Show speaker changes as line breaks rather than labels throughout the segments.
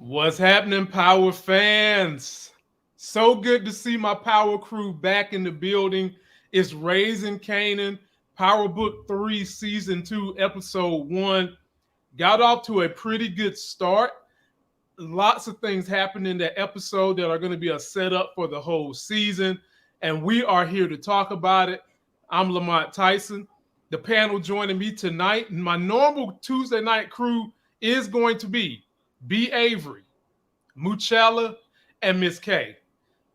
What's happening, Power fans? So good to see my Power crew back in the building. It's Raising Kanan, Power Book 3, Season 2, Episode 1. Got off to a pretty good start. Lots of things happened in that episode that are going to be a setup for the whole season, and we are here to talk about it. I'm Lamont Tyson. The panel joining me tonight, my normal Tuesday night crew is going to be B. Avery, Muchella, and Miss K.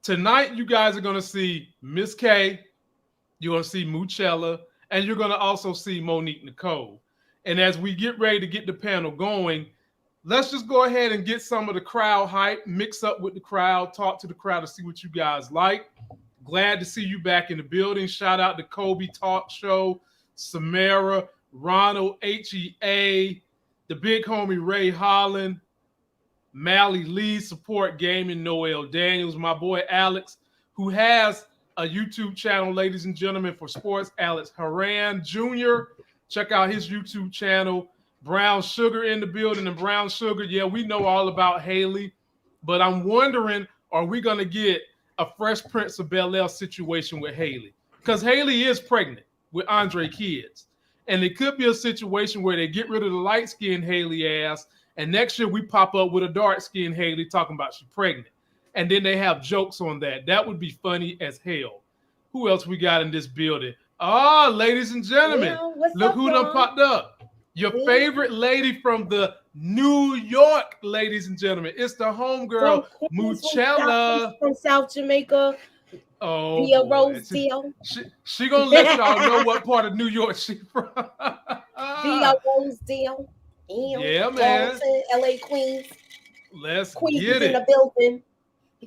Tonight, you guys are going to see Miss K, you're going to see Muchella, and you're going to also see Monique Nicole. And as we get ready to get the panel going, let's just go ahead and get some of the crowd hype, mix up with the crowd, talk to the crowd to see what you guys like. Glad to see you back in the building. Shout out to Kobe Talk Show, Samara, Ronald, HEA, the big homie Ray Holland, Mally Lee, Support Gaming, Noel Daniels, my boy Alex, who has a YouTube channel, ladies and gentlemen, for sports, Alex Haran Jr. Check out his YouTube channel. Brown Sugar in the building, and Brown Sugar, yeah, we know all about Haley, but I'm wondering, are we going to get a Fresh Prince of Bel-Air situation with Haley? Because Haley is pregnant with Andre kids, and it could be a situation where they get rid of the light-skinned Haley ass, and next year we pop up with a dark-skinned Haley talking about she's pregnant, and then they have jokes on that. That would be funny as hell. Who else we got in this building? Ah, ladies and gentlemen, look who done popped up. Your favorite lady from the New York, ladies and gentlemen. It's the homegirl, Muchella.
From South Jamaica.
Oh,
Via Rosedale.
She gonna let y'all know what part of New York she from.
Via Rosedale.
Yeah, man.
LA Queens.
Let's
Queens
get it.
In the building.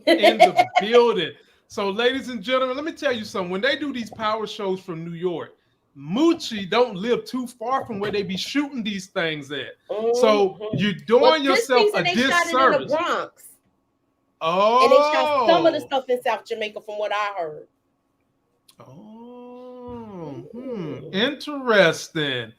In the building. So, ladies and gentlemen, let me tell you something. When they do these power shows from New York, Moochie don't live too far from where they be shooting these things at. So you're doing yourself a disservice.
They shot it in the Bronx.
Oh.
And they shot some of the stuff in South Jamaica from what I heard.
Oh. Interesting.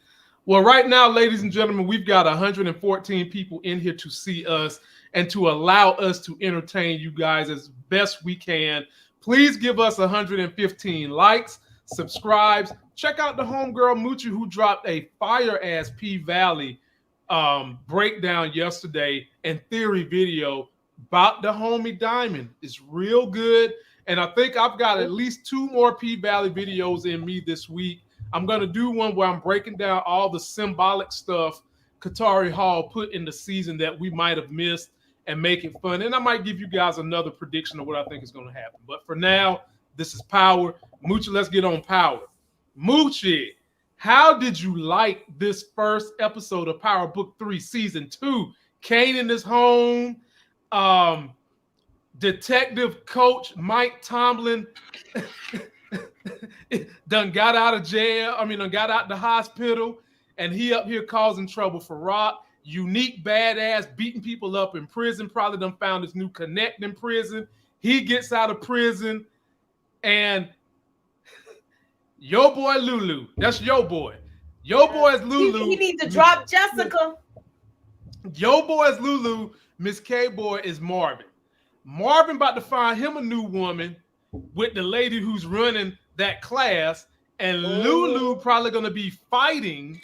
Well, right now, ladies and gentlemen, we've got 114 people in here to see us and to allow us to entertain you guys as best we can. Please give us 115 likes, subscribes. Check out the homegirl Moochie, who dropped a fire-ass P-Valley breakdown yesterday and theory video about the homie Diamond. It's real good, and I think I've got at least 2 more P-Valley videos in me this week. I'm going to do one where I'm breaking down all the symbolic stuff Qatari Hall put in the season that we might have missed and make it fun, and I might give you guys another prediction of what I think is going to happen. But for now, this is Power. Moochie, let's get on Power. Moochie, how did you like this first episode of Power Book 3, Season 2? Kanan is home. Detective Coach Mike Tomlin done got out of jail. Done got out the hospital, and he up here causing trouble for Rock. Unique badass, beating people up in prison. Probably done found his new connect in prison. He gets out of prison, and your boy Lulu. That's your boy. Your boy's Lulu.
He needs to drop Jessica.
Your boy's Lulu. Miss K boy is Marvin. Marvin about to find him a new woman with the lady who's running that class. And Lulu probably going to be fighting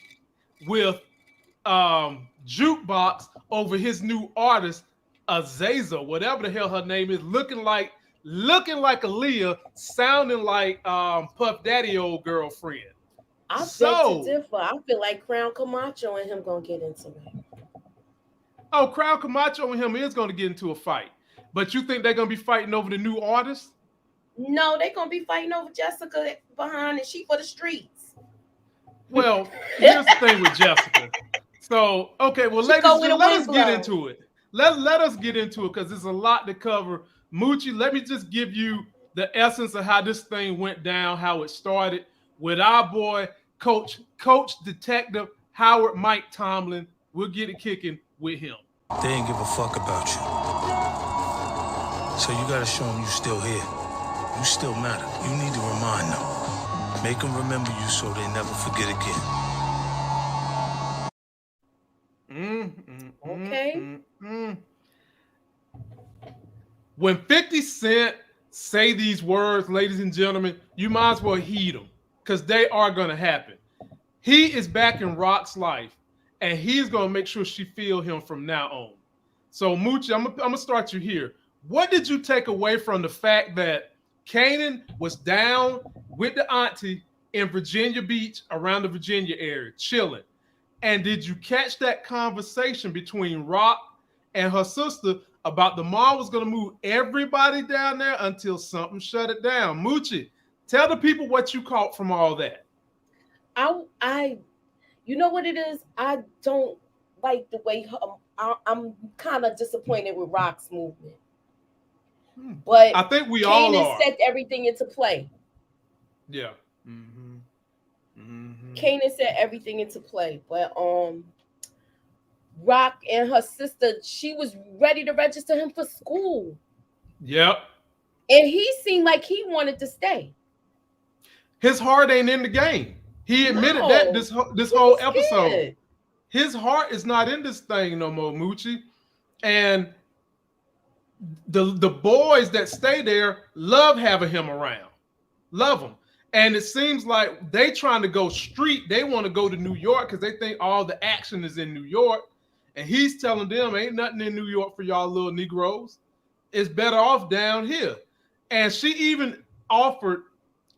with Jukebox over his new artist, Azazel, whatever the hell her name is, looking like Aaliyah, sounding like Puff Daddy old girlfriend.
I beg to differ. I feel like Crown Camacho and him gonna get into it.
Oh, Crown Camacho and him is gonna get into a fight. But you think they're gonna be fighting over the new artist?
No, they're gonna be fighting over Jessica behind, and she for the streets.
Well, here's the thing with Jessica. So, okay, well, let us get into it. Let us get into it because there's a lot to cover. Moochie, let me just give you the essence of how this thing went down, how it started with our boy, Coach Detective Howard Mike Tomlin. We'll get it kicking with him.
They ain't give a fuck about you. So you gotta show them you still here. You still matter. You need to remind them. Make them remember you so they never forget again.
Okay.
When 50 Cent say these words, ladies and gentlemen, you might as well heed them because they are going to happen. He is back in Rock's life, and he's going to make sure she feel him from now on. So, Moochie, I'm going to start you here. What did you take away from the fact that Kanan was down with the auntie in Virginia Beach, around the Virginia area, chilling? And did you catch that conversation between Rock and her sister about the mom was going to move everybody down there until something shut it down? Moochie, tell the people what you caught from all that.
You know what it is? I don't like the way I'm kind of disappointed with Rock's movement. But
I think we all are.
Kanan set everything into play.
Yeah.
Kanan set everything into play. But Rock and her sister, she was ready to register him for school.
Yep.
And he seemed like he wanted to stay.
His heart ain't in the game. He admitted that this whole episode. Scared. His heart is not in this thing no more, Moochie. And the boys that stay there love having him around. Love him. And it seems like they trying to go street. They want to go to New York because they think all the action is in New York. And he's telling them, ain't nothing in New York for y'all little Negroes. It's better off down here. And she even offered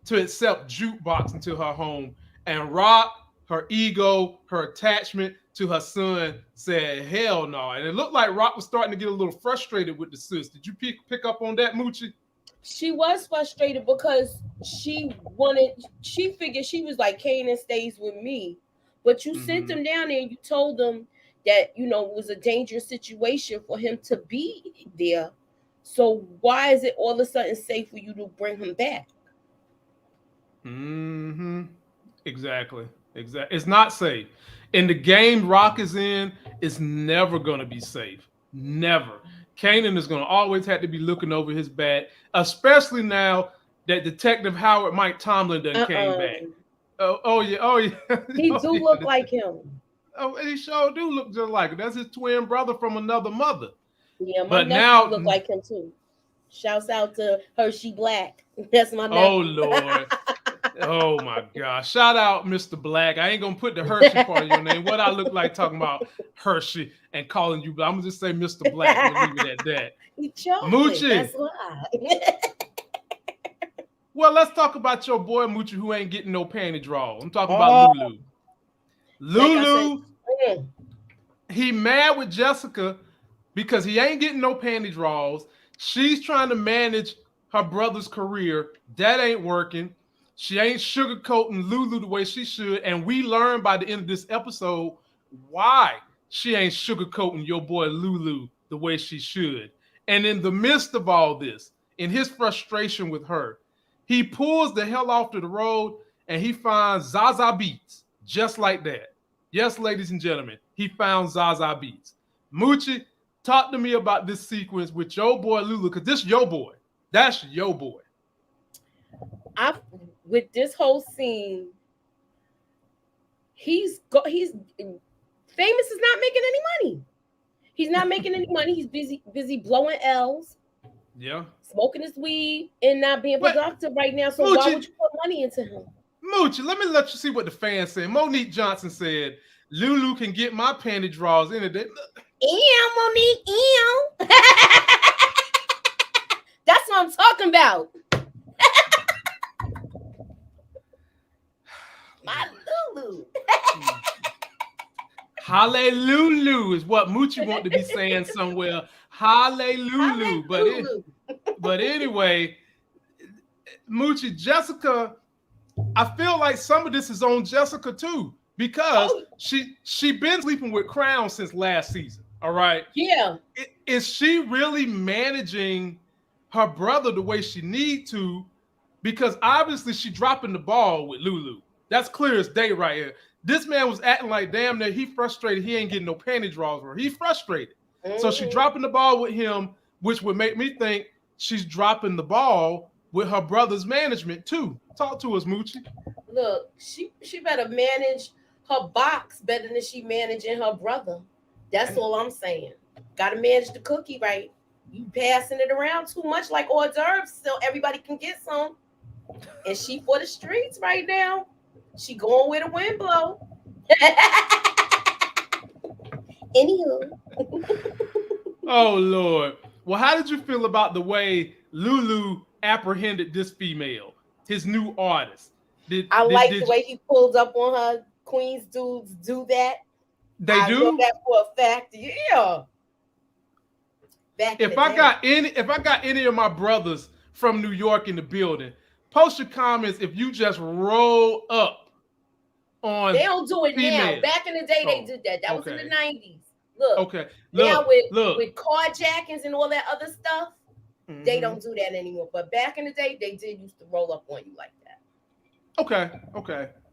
to accept Jukebox into her home. And Rock, her ego, her attachment to her son said, hell no. And it looked like Rock was starting to get a little frustrated with the sis. Did you pick up on that, Moochie?
She was frustrated because she figured, she was like, Kanan stays with me. But you sent them down there and you told them that, it was a dangerous situation for him to be there. So why is it all of a sudden safe for you to bring him back?
Exactly. It's not safe. In the game Rock is in, it's never going to be safe. Never. Kanan is going to always have to be looking over his back, especially now that Detective Howard Mike Tomlin done came back. Oh yeah.
He do look like him.
Oh, he sure do look just like him. That's his twin brother from another mother.
Yeah, my nephew look like him too. Shouts out to Hershey Black. That's my nephew.
Oh Lord. Oh my gosh. Shout out Mr. Black. I ain't gonna put the Hershey part of your name. What I look like talking about Hershey and calling you, but I'm gonna just say Mr. Black. We'll leave it at that.
Moochie. That's why.
Well, let's talk about your boy Moochie who ain't getting no panty draws. I'm talking about Lulu. Lulu, he mad with Jessica because he ain't getting no panty draws. She's trying to manage her brother's career. That ain't working. She ain't sugarcoating Lulu the way she should. And we learn by the end of this episode why she ain't sugarcoating your boy Lulu the way she should. And in the midst of all this, in his frustration with her, he pulls the hell off to the road and he finds Zaza Beats just like that. Yes, ladies and gentlemen, he found Zaza Beats. Moochie, talk to me about this sequence with your boy Lulu, because this your boy. That's your boy.
With this whole scene, Famous is not making any money. He's not making any money. He's busy blowing L's.
Yeah.
Smoking his weed and not being productive right now. So Moochie, why would you put money into him?
Moochie, let you see what the fans say. Monique Johnson said, Lulu can get my panty draws in a day.
Monique, That's what I'm talking about. My Lulu.
Hallelujah is what Moochie want to be saying somewhere. Hallelujah. But anyway, Moochie, Jessica, I feel like some of this is on Jessica too, because she been sleeping with Crown since last season. All right.
Yeah.
Is she really managing her brother the way she need to? Because obviously she dropping the ball with Lulu. That's clear as day right here. This man was acting like damn near he frustrated. He ain't getting no panty draws for her. He frustrated. So she dropping the ball with him, which would make me think she's dropping the ball with her brother's management too. Talk to us, Moochie.
Look, she better manage her box better than she managing her brother. That's all I'm saying. Got to manage the cookie right. You passing it around too much like hors d'oeuvres so everybody can get some. And she for the streets right now. She going where the wind blow. Anywho.
Oh Lord. Well, how did you feel about the way Lulu apprehended this female, his new artist?
I like the way he pulled up on her. Queens dudes do that.
They do?
I know that for a fact. Yeah.
If I got any of my brothers from New York in the building, post your comments if you just roll up on.
They don't do it
female.
now. Back in the day, they did that. That was in the 90s. Look.
Okay.
Now with carjackings and all that other stuff, they don't do that anymore. But back in the day, they did used to roll up on you like that.
Okay.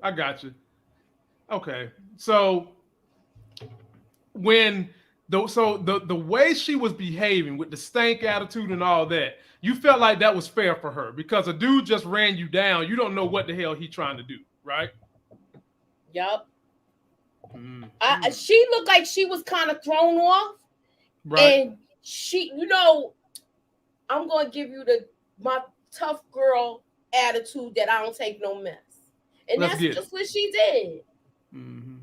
I got you. Okay. So when the way she was behaving with the stank attitude and all that, you felt like that was fair for her because a dude just ran you down. You don't know what the hell he's trying to do, right?
Yup. She looked like she was kind of thrown off. Right. And she, I'm going to give you my tough girl attitude that I don't take no mess. And that's just what she did. Mm-hmm.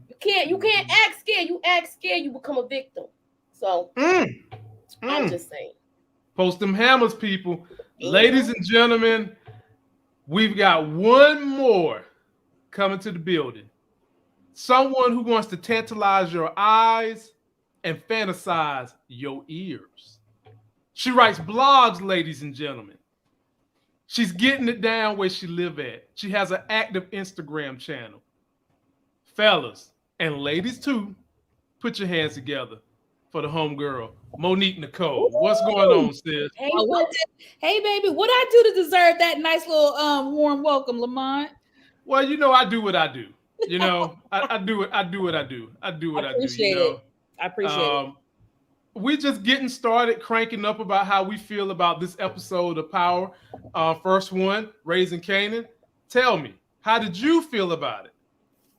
You can't act scared. You act scared, you become a victim. So I'm just saying.
Post them hammers, people. Ladies and gentlemen, we've got one more coming to the building. Someone who wants to tantalize your eyes and fantasize your ears. She writes blogs, ladies and gentlemen. She's getting it down where she live at. She has an active Instagram channel. Fellas and ladies too, put your hands together for the homegirl, Monique Nicole. What's going on, sis?
Hey, baby, what I do to deserve that nice little warm welcome, Lamont?
Well, I do what I do. I do what I do. I appreciate it.
I appreciate it.
We're just getting started, cranking up about how we feel about this episode of Power. First one, Raising Kanan. Tell me, how did you feel about it?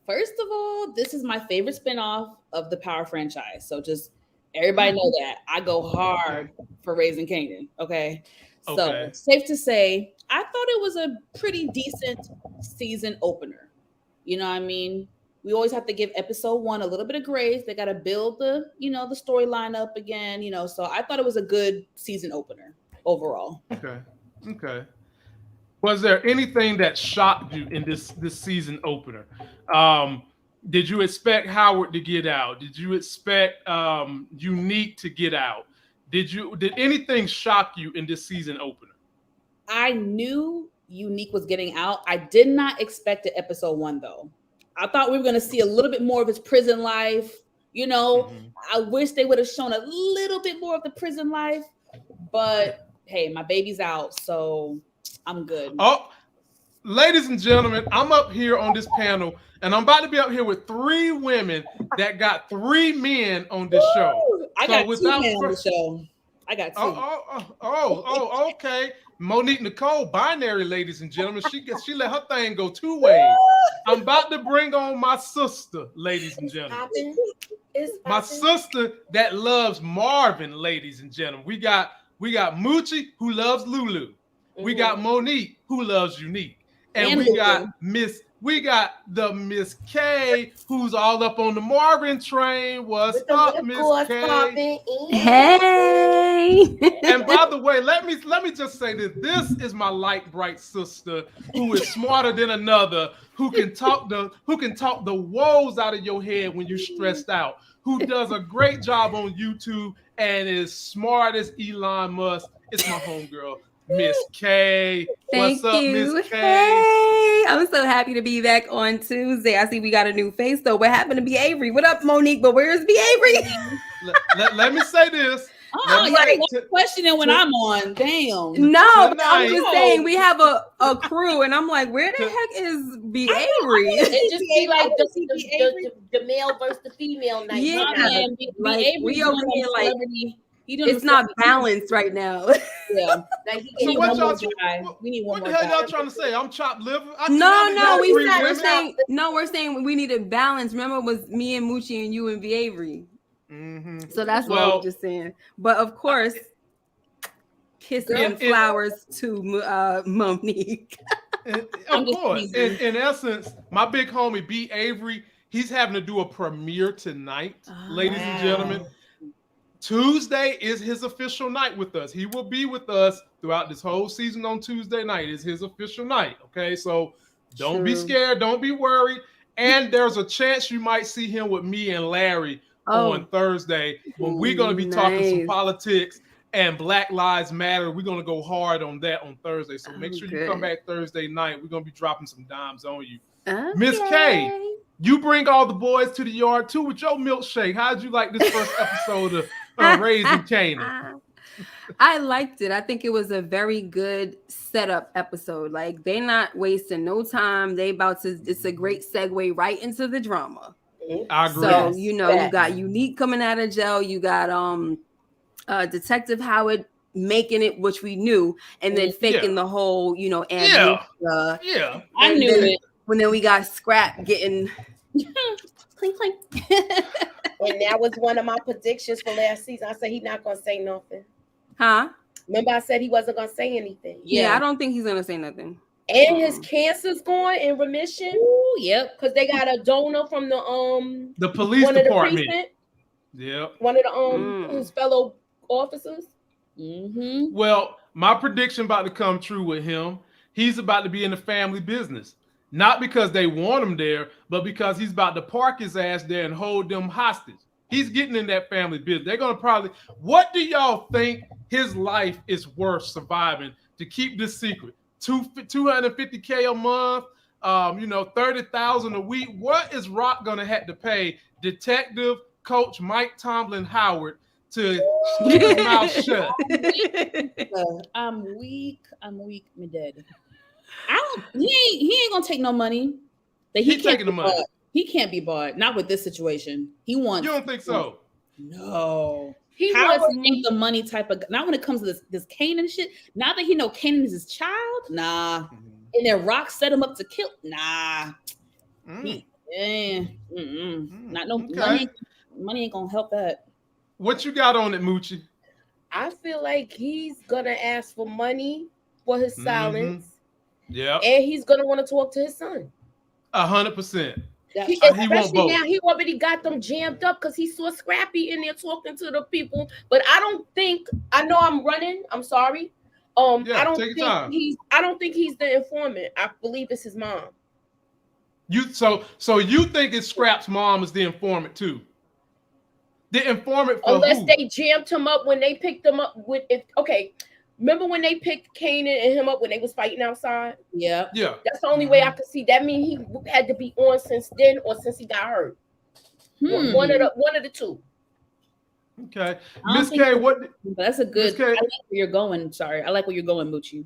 First of all, this is my favorite spinoff of the Power franchise. So just everybody know that. I go hard for Raising Kanan, okay? So safe to say, I thought it was a pretty decent season opener. You know what I mean? We always have to give episode 1 a little bit of grace. They got to build the storyline up again, So I thought it was a good season opener overall.
Okay. Was there anything that shocked you in this season opener? Did you expect Howard to get out? Did you expect Unique to get out? Did anything shock you in this season opener?
I knew Unique was getting out. I did not expect it episode 1 though. I thought we were going to see a little bit more of his prison life. I wish they would have shown a little bit more of the prison life, but hey, my baby's out, so I'm good.
Oh, ladies and gentlemen, I'm up here on this panel, and I'm about to be up here with 3 women that got 3 men on this show.
I got 2 men on the show. I got 2.
Okay. Monique Nicole, binary, ladies and gentlemen. She let her thing go 2 ways. I'm about to bring on my sister, ladies and gentlemen. My sister that loves Marvin, ladies and gentlemen. We got Moochie, who loves Lulu. We got Monique, who loves Unique. And we got the Miss K, who's all up on the Marvin train. What's up, Miss K?
Hey.
And by the way, let me just say this. This is my light bright sister who is smarter than another, who can talk the woes out of your head when you're stressed out, who does a great job on YouTube and is smart as Elon Musk. It's my homegirl, Miss K.
Thank
What's up,
you.
Miss K?
Hey, I'm so happy to be back on Tuesday. I see we got a new face though. What happened to B. Avery? What up, Monique? But where's B. Avery?
let me say this.
Questioning when I'm on. Damn.
No, but I'm just saying we have a crew, and I'm like, where the heck is B. Avery?
It just be like the male versus the female night.
Yeah,
we over here like
it's not balanced right now.
Yeah.
So what the hell y'all trying to say? I'm chopped liver?
We're saying we need a balance. Remember, it was me and Moochie and you and B. Avery.
Mm-hmm.
So that's what I'm just saying. But of course, Kissing and flowers to Monique.
Of course. In essence, my big homie B. Avery, he's having to do a premiere tonight, ladies and gentlemen. Tuesday is his official night with us. He will be with us throughout this whole season on Tuesday night. It's his official night. Okay, so don't be scared. Don't be worried. And there's a chance you might see him with me and Larry on Thursday when we're going to be talking some politics and Black Lives Matter. We're going to go hard on that on Thursday. So make sure you come back Thursday night. We're going to be dropping some dimes on you. Miss K, you bring all the boys to the yard too with your milkshake. How'd you like this first episode of Raising Kanan?
I liked it. I think it was a very good setup episode. Like, they're not wasting no time. It's a great segue right into the drama.
I agree.
So, you got Unique coming out of jail. You got Detective Howard making it, which we knew, and then faking the whole, ambush.
I knew it.
When then we got Scrap getting clink clink.
And that was one of my predictions for last season. I said he's not gonna say nothing.
Huh?
Remember, I said he wasn't gonna say anything.
Yeah, I don't think he's gonna say nothing.
And his cancer's going in remission.
Ooh, yep.
Because they got a donor from the
police department.
Yep. One of the his fellow officers.
Mm-hmm.
Well, my prediction about to come true with him. He's about to be in the family business. Not because they want him there, but because he's about to park his ass there and hold them hostage. He's getting in that family business. They're going to probably... What do y'all think his life is worth surviving to keep this secret? $250K a month, $30,000 a week. What is Rock going to have to pay Detective Coach Mike Tomlin Howard to keep his mouth shut?
I'm weak, my daddy. He ain't gonna take no money.
He's taking the money.
He can't be bought. Not with this situation. He wants.
You don't think so?
No. How ain't the money type of. Not when it comes to this Kanan shit. Now that he know Kanan is his child, nah. And then Rock set him up to kill. Nah. Not no money. Money ain't gonna help that.
What you got on it, Moochie?
I feel like he's gonna ask for money for his silence.
Yeah,
and he's gonna want to talk to his son.
100%.
Especially now, he already got them jammed up because he saw Scrappy in there talking to the people. But I know I'm running. I'm sorry. I don't think he's the informant. I believe it's his mom.
So you think it's Scrap's mom is the informant too? The informant for
unless
who?
They jammed him up when they picked him up with it. Okay. Remember when they picked Kanan and him up when they was fighting outside?
Yeah.
That's the only way I could see. That means he had to be on since then or since he got hurt. One of the two.
Okay. Miss K,
that's a good. I like where you're going. Sorry. I like where you're going, Moochie.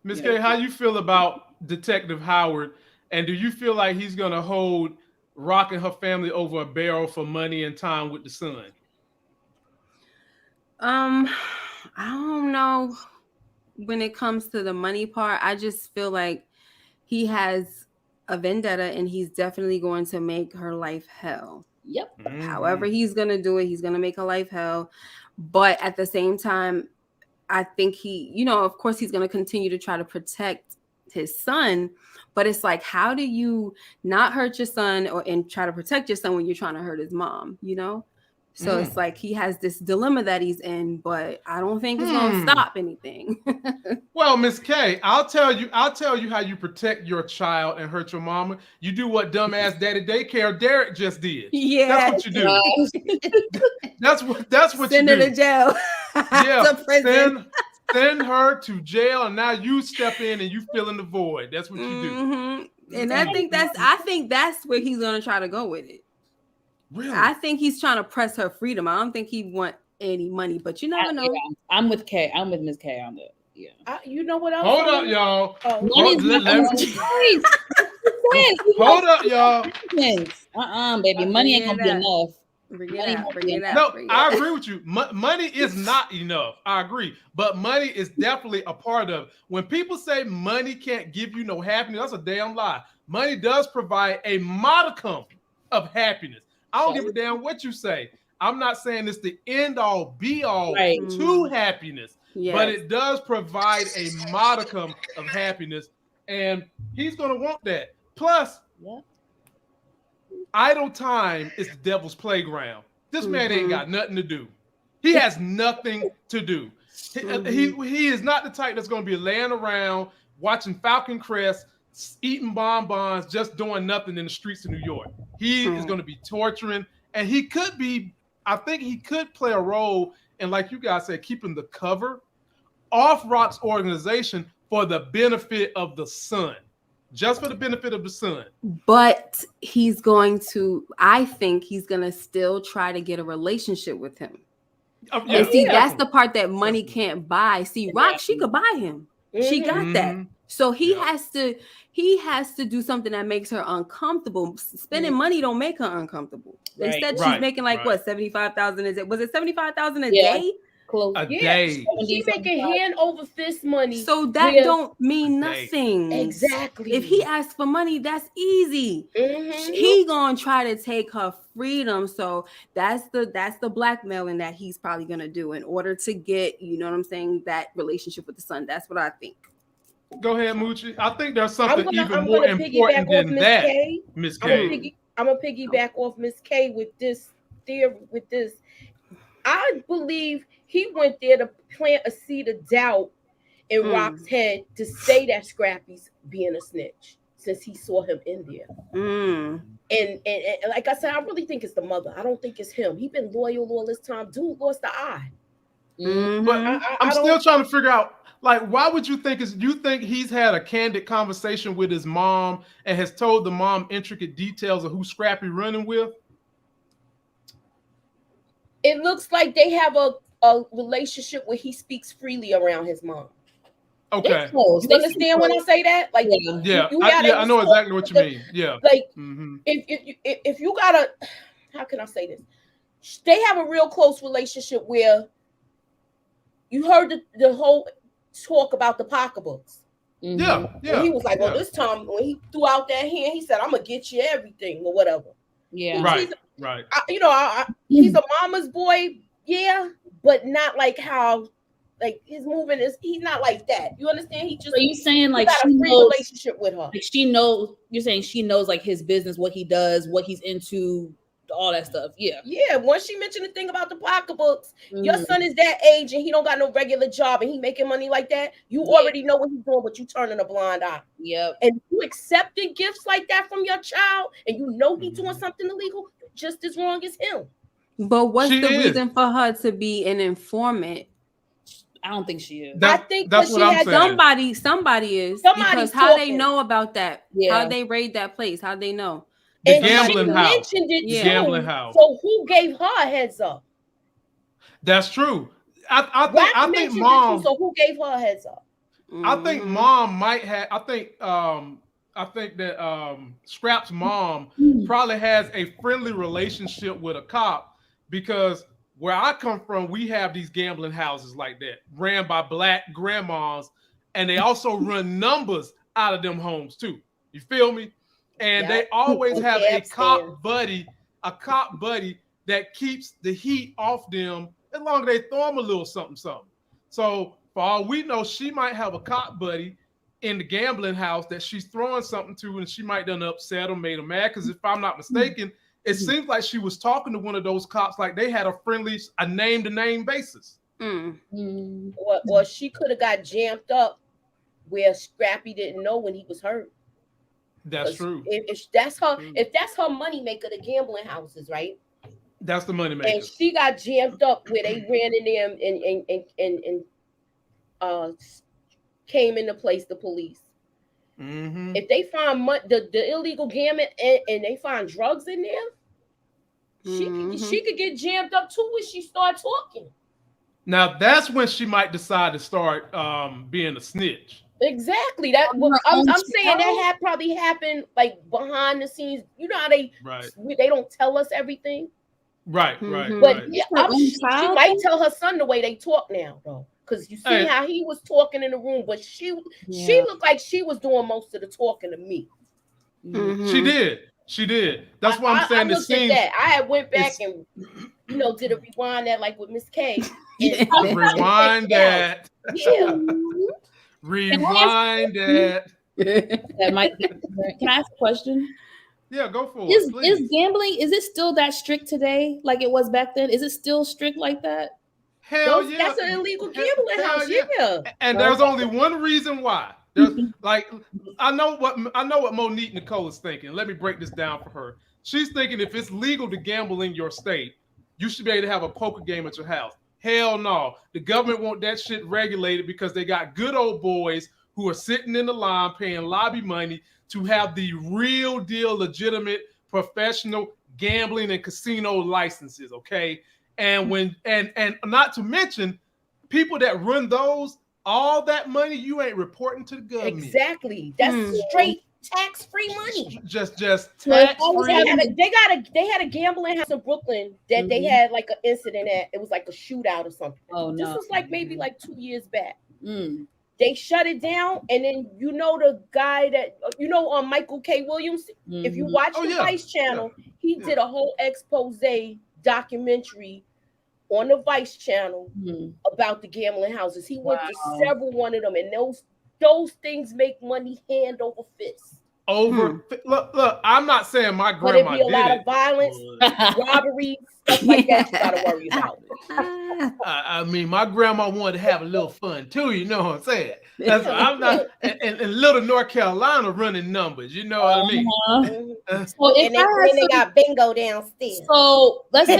Miss K, how you feel about Detective Howard? And do you feel like he's gonna hold Rock and her family over a barrel for money and time with the son?
I don't know when it comes to the money part. I just feel like he has a vendetta and he's definitely going to make her life hell.
Yep.
However he's going to do it, he's going to make her life hell. But at the same time, I think he, of course he's going to continue to try to protect his son. But it's like, how do you not hurt your son and try to protect your son when you're trying to hurt his mom, So it's like he has this dilemma that he's in, but I don't think it's going to stop anything.
Well, Miss K, I'll tell you how you protect your child and hurt your mama. You do what dumbass daddy daycare Derek just did.
Yeah,
that's what you do. that's what
send
you do.
Send her to jail.
Yeah,
to prison.
Send her to jail, and now you step in and you fill in the void. That's what you do.
And I think that's where he's going to try to go with it.
Really?
I think he's trying to press her freedom. I don't think he want any money, but you never know.
Yeah, I'm with K. I'm with Miss K on that. Yeah.
You know what else?
Hold up, y'all.
Hold
up, y'all.
Baby, money ain't gonna be enough.
No, I agree with you. Money is not enough. I agree, but money is definitely a part of it. When people say money can't give you no happiness, that's a damn lie. Money does provide a modicum of happiness. I don't give a damn what you say. I'm not saying it's the end all be all
Right.
to happiness,
Yes.
but it does provide a modicum of happiness, and he's gonna want that. Plus, idle time is the devil's playground. This man ain't got nothing to do. He has nothing to do. He is not the type that's going to be laying around watching Falcon Crest, eating bonbons, just doing nothing in the streets of New York. He is going to be torturing, and he could be, I think he could play a role in, like you guys said, keeping the cover off Rock's organization for the benefit of the son. Just for the benefit of the son.
But he's going to, I think he's going to still try to get a relationship with him. And see, that's the part that money can't buy. See, Rock, she could buy him. She got that. So he has to do something that makes her uncomfortable. Spending money don't make her uncomfortable. Instead, she's making like what, 75,000 a day? Was it 75,000 a day?
Close.
A day.
She's making hand over fist money.
So that don't mean nothing.
Exactly.
If he asks for money, that's easy. He gonna try to take her freedom. So that's the blackmailing that he's probably gonna do in order to get, you know what I'm saying, that relationship with the son. That's what I think.
Go ahead, Moochie. I think there's something even more important than that, Miss K.
I'm gonna piggyback off Miss K with this theory. With this, I believe he went there to plant a seed of doubt in Rock's head to say that Scrappy's being a snitch since he saw him in there. And like I said, I really think it's the mother. I don't think it's him. He's been loyal all this time. Dude lost the eye.
But I'm still trying to figure out, like, why would you think you think he's had a candid conversation with his mom and has told the mom intricate details of who Scrappy running with?
It looks like they have a relationship where he speaks freely around his mom.
Okay.
You understand when I say that? Like,
I know exactly what you mean. Yeah.
Like, if you gotta, how can I say this? They have a real close relationship where you heard the whole talk about the pocketbooks.
Yeah.
And he was like, well, this time when he threw out that hand, he said, I'm gonna get you everything or whatever.
Yeah.
Right.
He's a mama's boy, but not like how, like, his movement is. He's not like that. You understand? He just. So
you saying like
got a free relationship with her?
Like she knows. You're saying she knows like his business, what he does, what he's into, all that stuff. Yeah.
Once she mentioned the thing about the pocketbooks, your son is that age and he don't got no regular job and he making money like that. You already know what he's doing, but you turning a blind eye.
Yep.
And you accepting gifts like that from your child, and you know he's doing something illegal, just as wrong as him.
But what's the reason for her to be an informant?
I don't think she is.
I think
that's what I'm saying.
Somebody is.
Somebody's
because how they know about that?
Yeah.
How they raid that place? How they know?
The gambling house.
Mentioned it
too. Gambling house.
So who gave her a heads up?
That's true. I think mom.
So who gave her a heads up?
I think mom might have. I think that Scrap's mom probably has a friendly relationship with a cop, because where I come from, we have these gambling houses like that, ran by Black grandmas, and they also run numbers out of them homes too. You feel me? And they always have a cop buddy that keeps the heat off them as long as they throw them a little something. So for all we know, she might have a cop buddy in the gambling house that she's throwing something to, and she might done upset or made him mad. Because if I'm not mistaken, it seems like she was talking to one of those cops like they had a name-to-name basis.
Or she could have got jammed up where Scrappy didn't know when he was hurt.
That's true.
If that's her money maker, the gambling houses, right?
That's the money maker.
And she got jammed up where they ran in there and came into place the police. If they find the illegal gambling and they find drugs in there, she could get jammed up too when she start talking.
Now that's when she might decide to start being a snitch.
Exactly. I'm saying that had probably happened like behind the scenes. You know how they don't tell us everything. Right. But she might tell her son the way they talk now, though. Because you see how he was talking in the room, but she looked like she was doing most of the talking to me.
She did. That's why I'm saying the scene.
I had went back and did a rewind that like with Miss K.
Rewind that.
Yeah.
Rewind that.
Can I ask a question?
Yeah, go for it. Please.
Is gambling, is it still that strict today like it was back then? Is it still strict like that?
Hell yeah.
That's an illegal gambling house. Yeah.
And there's only one reason why. Like I know what Monique Nicole is thinking. Let me break this down for her. She's thinking if it's legal to gamble in your state, you should be able to have a poker game at your house. Hell no. The government want that shit regulated because they got good old boys who are sitting in the line paying lobby money to have the real deal, legitimate, professional gambling and casino licenses, okay? And when and not to mention people that run those, all that money you ain't reporting to the government.
Exactly. That's straight tax-free money.
Just tax-free.
They had a gambling house in Brooklyn that they had like an incident at. It was like a shootout or something.
Oh no.
This was like maybe like 2 years back. They shut it down, and then the guy that Michael K. Williams. If you watch the Vice channel, he did a whole expose documentary on the Vice channel about the gambling houses. He went to several one of them, and those things make money hand over fist.
Look, I'm not saying my grandma
but it be a lot of violence, robberies, stuff like that you gotta worry about.
I mean, my grandma wanted to have a little fun too, you know what I'm saying? I'm not in little North Carolina running numbers, you know what I mean?
So and they got bingo downstairs.
So let's say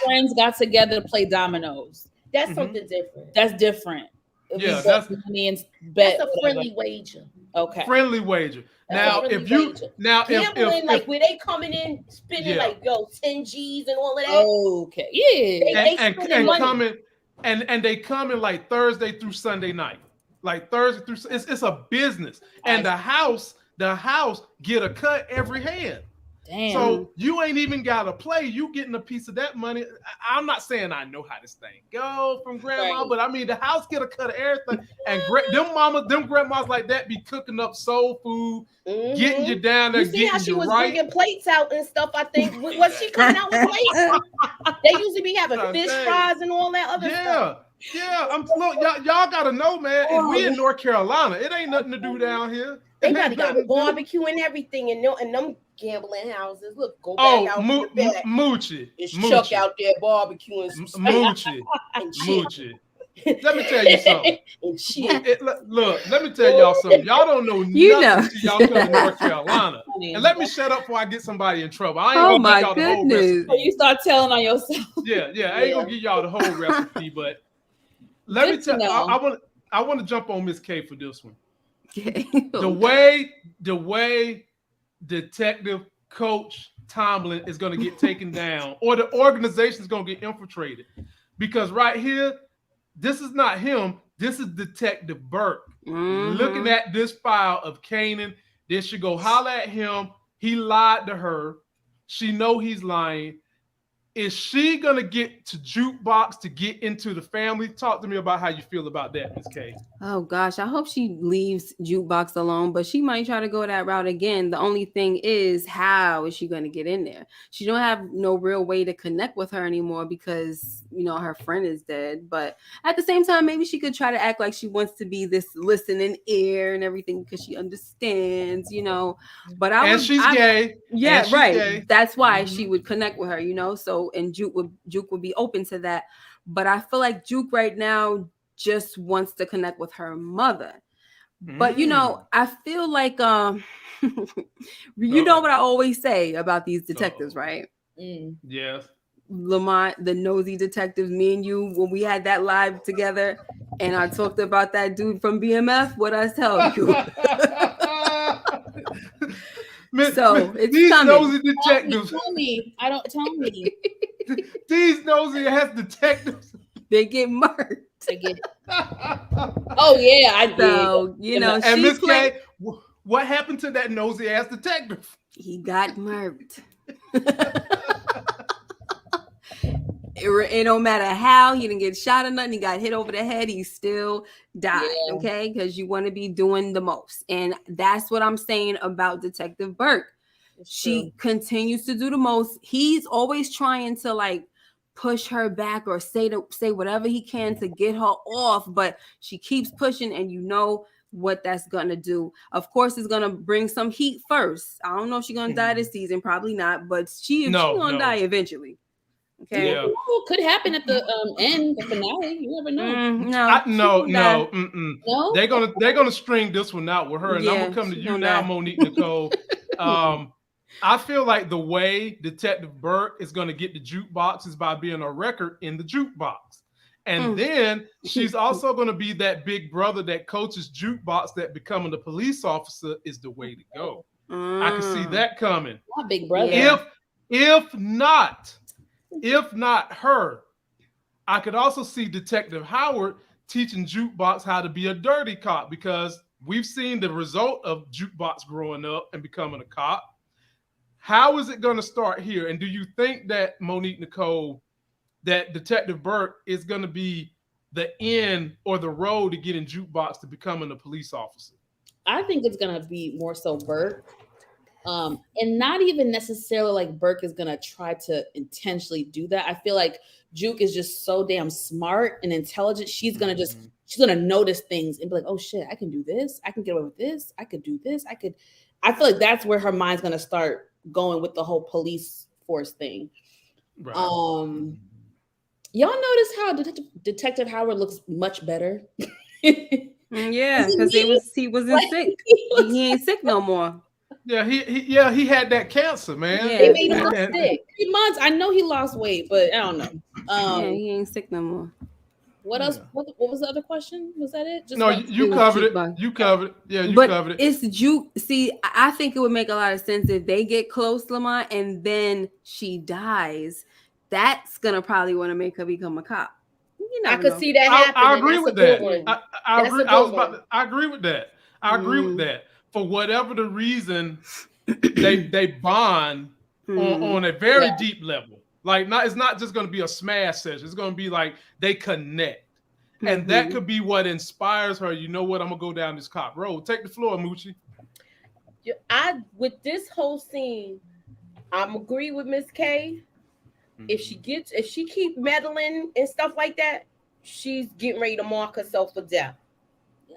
friends got together to play dominoes.
That's something different.
That's different.
Yeah, that's
a friendly wager.
Okay.
Friendly wager. Now, if
gambling, like where they coming in spending like 10 G's and all of that.
Okay, yeah.
And they come in like Thursday through Sunday night, like Thursday through. It's a business, and the house get a cut every hand.
Damn.
So you ain't even got to play. You getting a piece of that money. I'm not saying I know how this thing go from grandma, but I mean the house get a cut of everything. And them grandmas like that be cooking up soul food, getting you down there.
You see how she was bringing plates out and stuff. I think was she coming out with plates? They usually be having fish fries and all that other stuff.
Yeah. Look, y'all gotta know, man. If we in North Carolina, it ain't nothing to do down here.
They probably got barbecue and everything, and them gambling houses. Look, go back out to the back.
Moochie.
It's Chuck out there barbecuing some
Moochie. Let me tell you something. Look, let me tell y'all something. Y'all don't know nothing till y'all come to North Carolina. And let me shut up before I get somebody in trouble. I ain't gonna give y'all the whole recipe.
You start telling on yourself.
Yeah. I ain't gonna give y'all the whole recipe, but let me tell you, I want to jump on Miss K for this one. The way Detective Coach Tomlin is going to get taken down, or the organization is going to get infiltrated, because right here, this is not him. This is Detective Burke looking at this file of Kanan. Then she go holler at him. He lied to her. She know he's lying. Is she gonna get to Jukebox to get into the family? Talk to me about how you feel about that, Ms. K.
Oh gosh, I hope she leaves Jukebox alone, but she might try to go that route again. The only thing is, how is she gonna get in there? She don't have no real way to connect with her anymore because her friend is dead. But at the same time, maybe she could try to act like she wants to be this listening ear and everything because she understands, But
she's gay.
Yeah,
she's
right.
Gay.
That's why she would connect with her, So and Juke would be open to that. But I feel like Juke right now just wants to connect with her mother. But I feel like know what I always say about these detectives, right?
Yes.
Lamont, the nosy detectives, me and you, when we had that live together and I talked about that dude from BMF, what I tell you. So it's
these
coming.
Nosy detectives.
Tell me.
These nosy ass detectives.
They get murked.
Oh yeah, I did.
So
and Miss K, what happened to that nosy ass detective?
He got murked. It don't matter how, he didn't get shot or nothing. He got hit over the head. He still died. Yeah. Okay, because you want to be doing the most, and that's what I'm saying about Detective Burke. She continues to do the most. He's always trying to push her back or say whatever he can to get her off, but she keeps pushing, and you know what that's gonna do. Of course, it's gonna bring some heat first. I don't know if she's gonna die this season, probably not, but she's gonna die eventually. Okay,
could happen at the end, the finale. You never know.
No. They're gonna string this one out with her, and I'm gonna come to you now, Monique Nicole. I feel like the way Detective Burke is going to get the jukebox is by being a record in the jukebox. And then she's also going to be that big brother that coaches jukebox, that becoming a police officer is the way to go. I can see that coming.
Not big brother.
If not her, I could also see Detective Howard teaching jukebox how to be a dirty cop, because we've seen the result of jukebox growing up and becoming a cop. How is it going to start here? And do you think that, Monique Nicole, that Detective Burke is going to be the end or the road to getting jukebox to becoming a police officer?
I think it's going to be more so Burke. And not even necessarily like Burke is going to try to intentionally do that. I feel like Juke is just so damn smart and intelligent. She's going to she's going to notice things and be like, oh shit, I can do this. I can get away with this. I could do this. I feel like that's where her mind's going to start going with the whole police force thing. Right. Y'all notice how Detective Howard looks much better?
Yeah, because he wasn't sick. He ain't sick no more.
Yeah, he had that cancer, man.
Yeah. They made him look sick. 3 months. I know he lost weight, but I don't know.
He ain't sick no more.
What else? What was the other question? Was that it?
You covered it. You covered it. Yeah, covered it.
It's Juke. See, I think it would make a lot of sense if they get close, Lamont, and then she dies. That's gonna probably want to make her become a cop.
I could see that happening.
I agree with that. I agree with that. I agree with that. For whatever the reason, they bond on a very deep level. Like, it's not just going to be a smash session. It's going to be like they connect. And that could be what inspires her. You know what? I'm going to go down this cop road. Take the floor, Moochie.
With this whole scene, I'm agree with Miss K. If she keep meddling and stuff like that, she's getting ready to mark herself for death.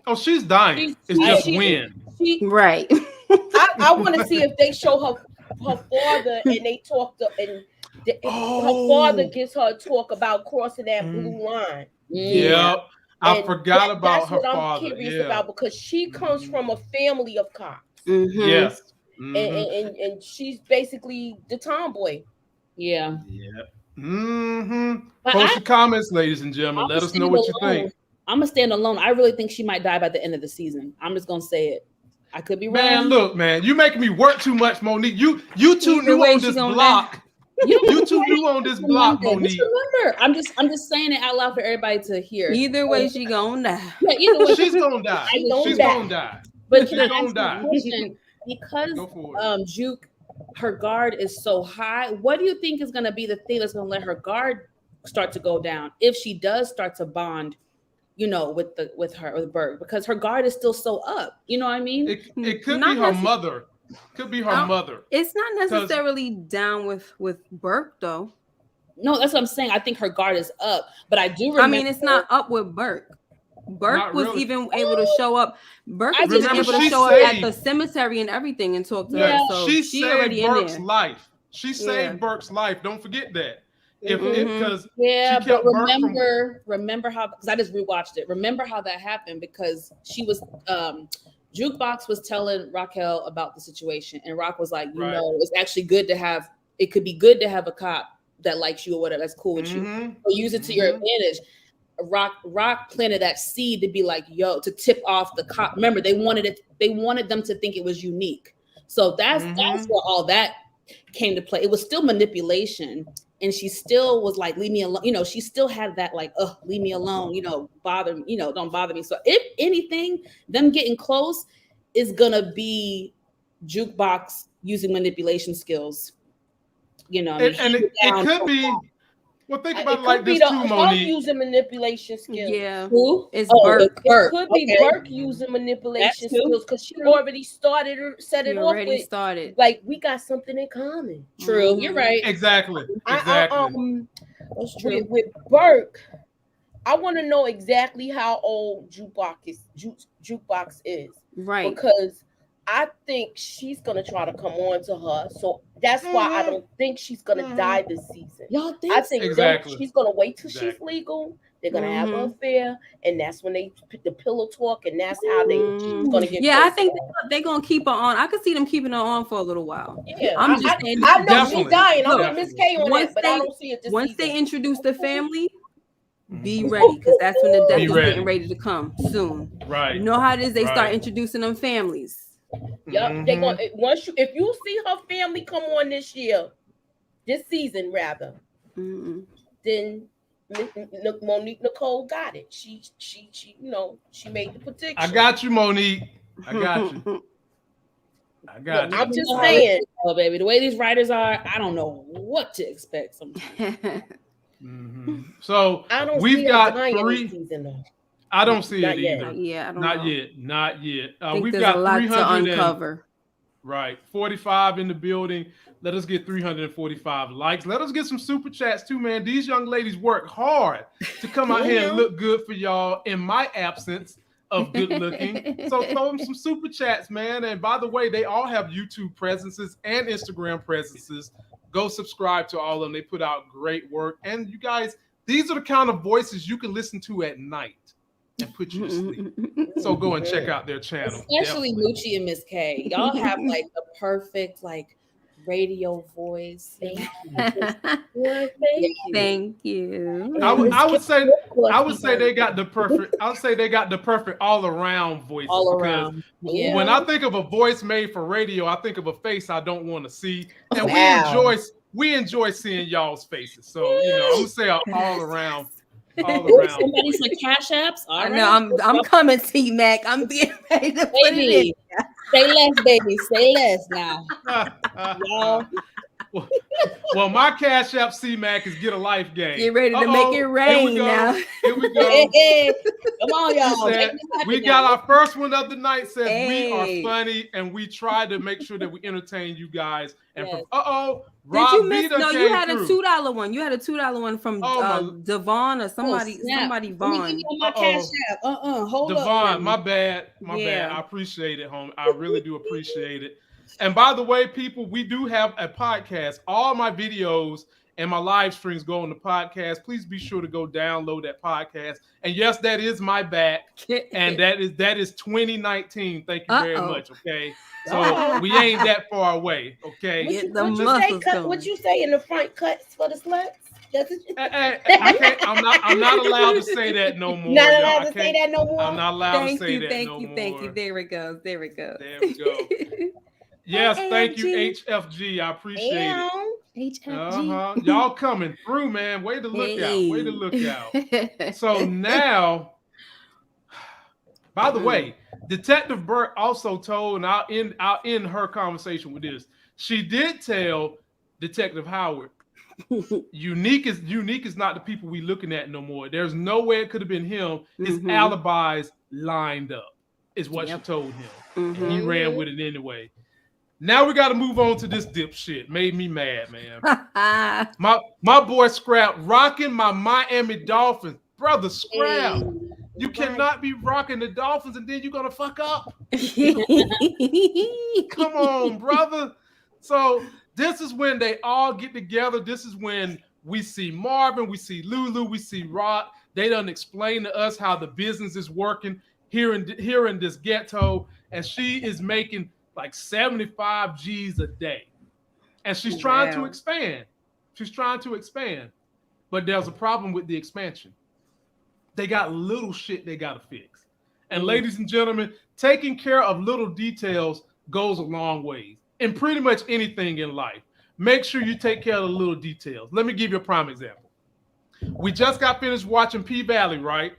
Oh, she's dying. It's just when.
Right.
I want to see if they show her father and they talk to her father gets her talk about crossing that blue line.
Yep. I forgot about her father.
I'm curious about, because she comes from a family of cops.
Yes.
And she's basically the tomboy.
Yeah.
Post your comments, ladies and gentlemen. Let us know what you think.
I'm gonna stand alone. I really think she might die by the end of the season. I'm just gonna say it. I could be wrong.
Man, look, man, you making me work too much, Monique. You too new on this block. You too new on this block, Monique.
Just remember, I'm just saying it out loud for everybody to hear.
Either way, she gonna die.
Yeah, either way,
she's gonna die. She's gonna die.
But
she's gonna die.
Because Juke, her guard is so high. What do you think is gonna be the thing that's gonna let her guard start to go down if she does start to bond? With Burke, because her guard is still so up. You know what I mean?
It could be her mother. Could be her mother.
It's not necessarily down with Burke though.
No, that's what I'm saying. I think her guard is up, but I do remember.
I mean, it's not up with Burke. Burke was even able to show up. Burke was able to show up at the cemetery and everything and talk to her. So
she saved Burke's life. She saved Burke's life. Don't forget that. But
remember how, because I just rewatched it. Remember how that happened, because she was Jukebox was telling Raquel about the situation, and Rock was like, it's actually good to have. It could be good to have a cop that likes you or whatever. That's cool with you. So use it to your advantage. Rock planted that seed to be like, to tip off the cop. Remember, they wanted them to think it was unique. So that's where all that came to play. It was still manipulation. And she still was like, leave me alone. She still had that like, leave me alone, don't bother me. So if anything, them getting close is gonna be Jukebox using manipulation skills.
It could be. Well, think about it like this too, Monique.
Using manipulation skills.
Yeah.
Who?
It's Burke.
It could be Burke using manipulation skills, because she already set it off with. Like, we got something in common.
True. You're right.
Exactly.
That's true.
With Burke, I want to know exactly how old Jukebox is.
Right.
Because I think she's gonna try to come on to her. So that's why I don't think she's gonna die this season.
Y'all think
I think she's gonna wait till she's legal. They're gonna have an affair, and that's when they put the pillow talk, and that's how she's gonna get.
Yeah, I think they're gonna keep her on. I could see them keeping her on for a little while.
Yeah,
I'm just saying.
I know she's dying. I'm with Miss K on that, but I don't see it this
once
season.
they introduce the family, be ready, because that's when the death is getting ready to come soon.
Right.
You know how it is. They start introducing them families.
Yep. They gonna if you see her family come on this season rather, then Monique Nicole got it. She she made the prediction.
I got you, Monique. I got you.
I'm just saying,
oh baby, the way these writers are, I don't know what to expect sometimes.
So we've got 3
season, though.
I don't see
Not
it
yet.
either.
Yeah, I don't
Not
know.
yet. Not yet. We've
there's
got
a lot
300
to uncover.
Right. 45 in the building. Let us get 345 likes. Let us get some super chats too, man. These young ladies work hard to come out here and look good for y'all in my absence of good looking. So throw them some super chats, man. And by the way, they all have YouTube presences and Instagram presences. Go subscribe to all of them. They put out great work. And you guys, these are the kind of voices you can listen to at night and put you to sleep. So go and check out their channel.
Especially Moochie and Miss K. Y'all have like the perfect radio voice.
Thank you.
I would say they got the perfect. I would say they got the perfect all around voice.
All around.
Yeah. When I think of a voice made for radio, I think of a face I don't want to see, and we enjoy seeing y'all's faces. So I'm gonna say all around. All around.
Somebody said cash apps.
I know. I'm coming, T-Mac. I'm being ready to put it in.
Say less, baby. Say less now.
Well, my cash app C-Mac is get a life game.
Get ready to make it rain now.
Here we go.
Come on, y'all.
We got our first one of the night. Says we are funny and we try to make sure that we entertain you guys. And
Did you miss? No, you had a $2 one. You had a $2 one from Devon or somebody. Somebody Vaughn.
Let me give you my cash app. Hold up.
Devon, my bad. My bad. I appreciate it, homie. I really do appreciate it. And by the way, people, we do have a podcast. All my videos and my live streams go on the podcast. Please be sure to go download that podcast. And yes, that is my back. And that is 2019. Thank you very much. Okay. So we ain't that far away. Okay.
What you say in the front cuts for the sluts?
I'm not allowed to say that no more.
Not allowed to say that no more.
I'm not allowed to say that no more.
Thank you. There it goes.
There we go. Yes, thank you, HFG. I appreciate it. HFG. Y'all coming through, man. Way to look out. Way to look out. So now, by the way, Detective Burke also told, and I'll end her conversation with this. She did tell Detective Howard, Unique is not the people we looking at no more. There's no way it could have been him. His alibis lined up, is what she told him. And he ran with it anyway. Now we got to move on to this dipshit. Made me mad, man. my boy Scrap rocking my Miami Dolphins. Brother Scrap, you cannot be rocking the Dolphins and then you're going to fuck up. Come on, brother. So this is when they all get together. This is when we see Marvin, we see Lulu, we see Rock. They done explain to us how the business is working here in this ghetto. And she is making like 75 G's a day. And she's trying to expand. She's trying to expand. But there's a problem with the expansion. They got little shit they got to fix. And ladies and gentlemen, taking care of little details goes a long way in pretty much anything in life. Make sure you take care of the little details. Let me give you a prime example. We just got finished watching P-Valley, right?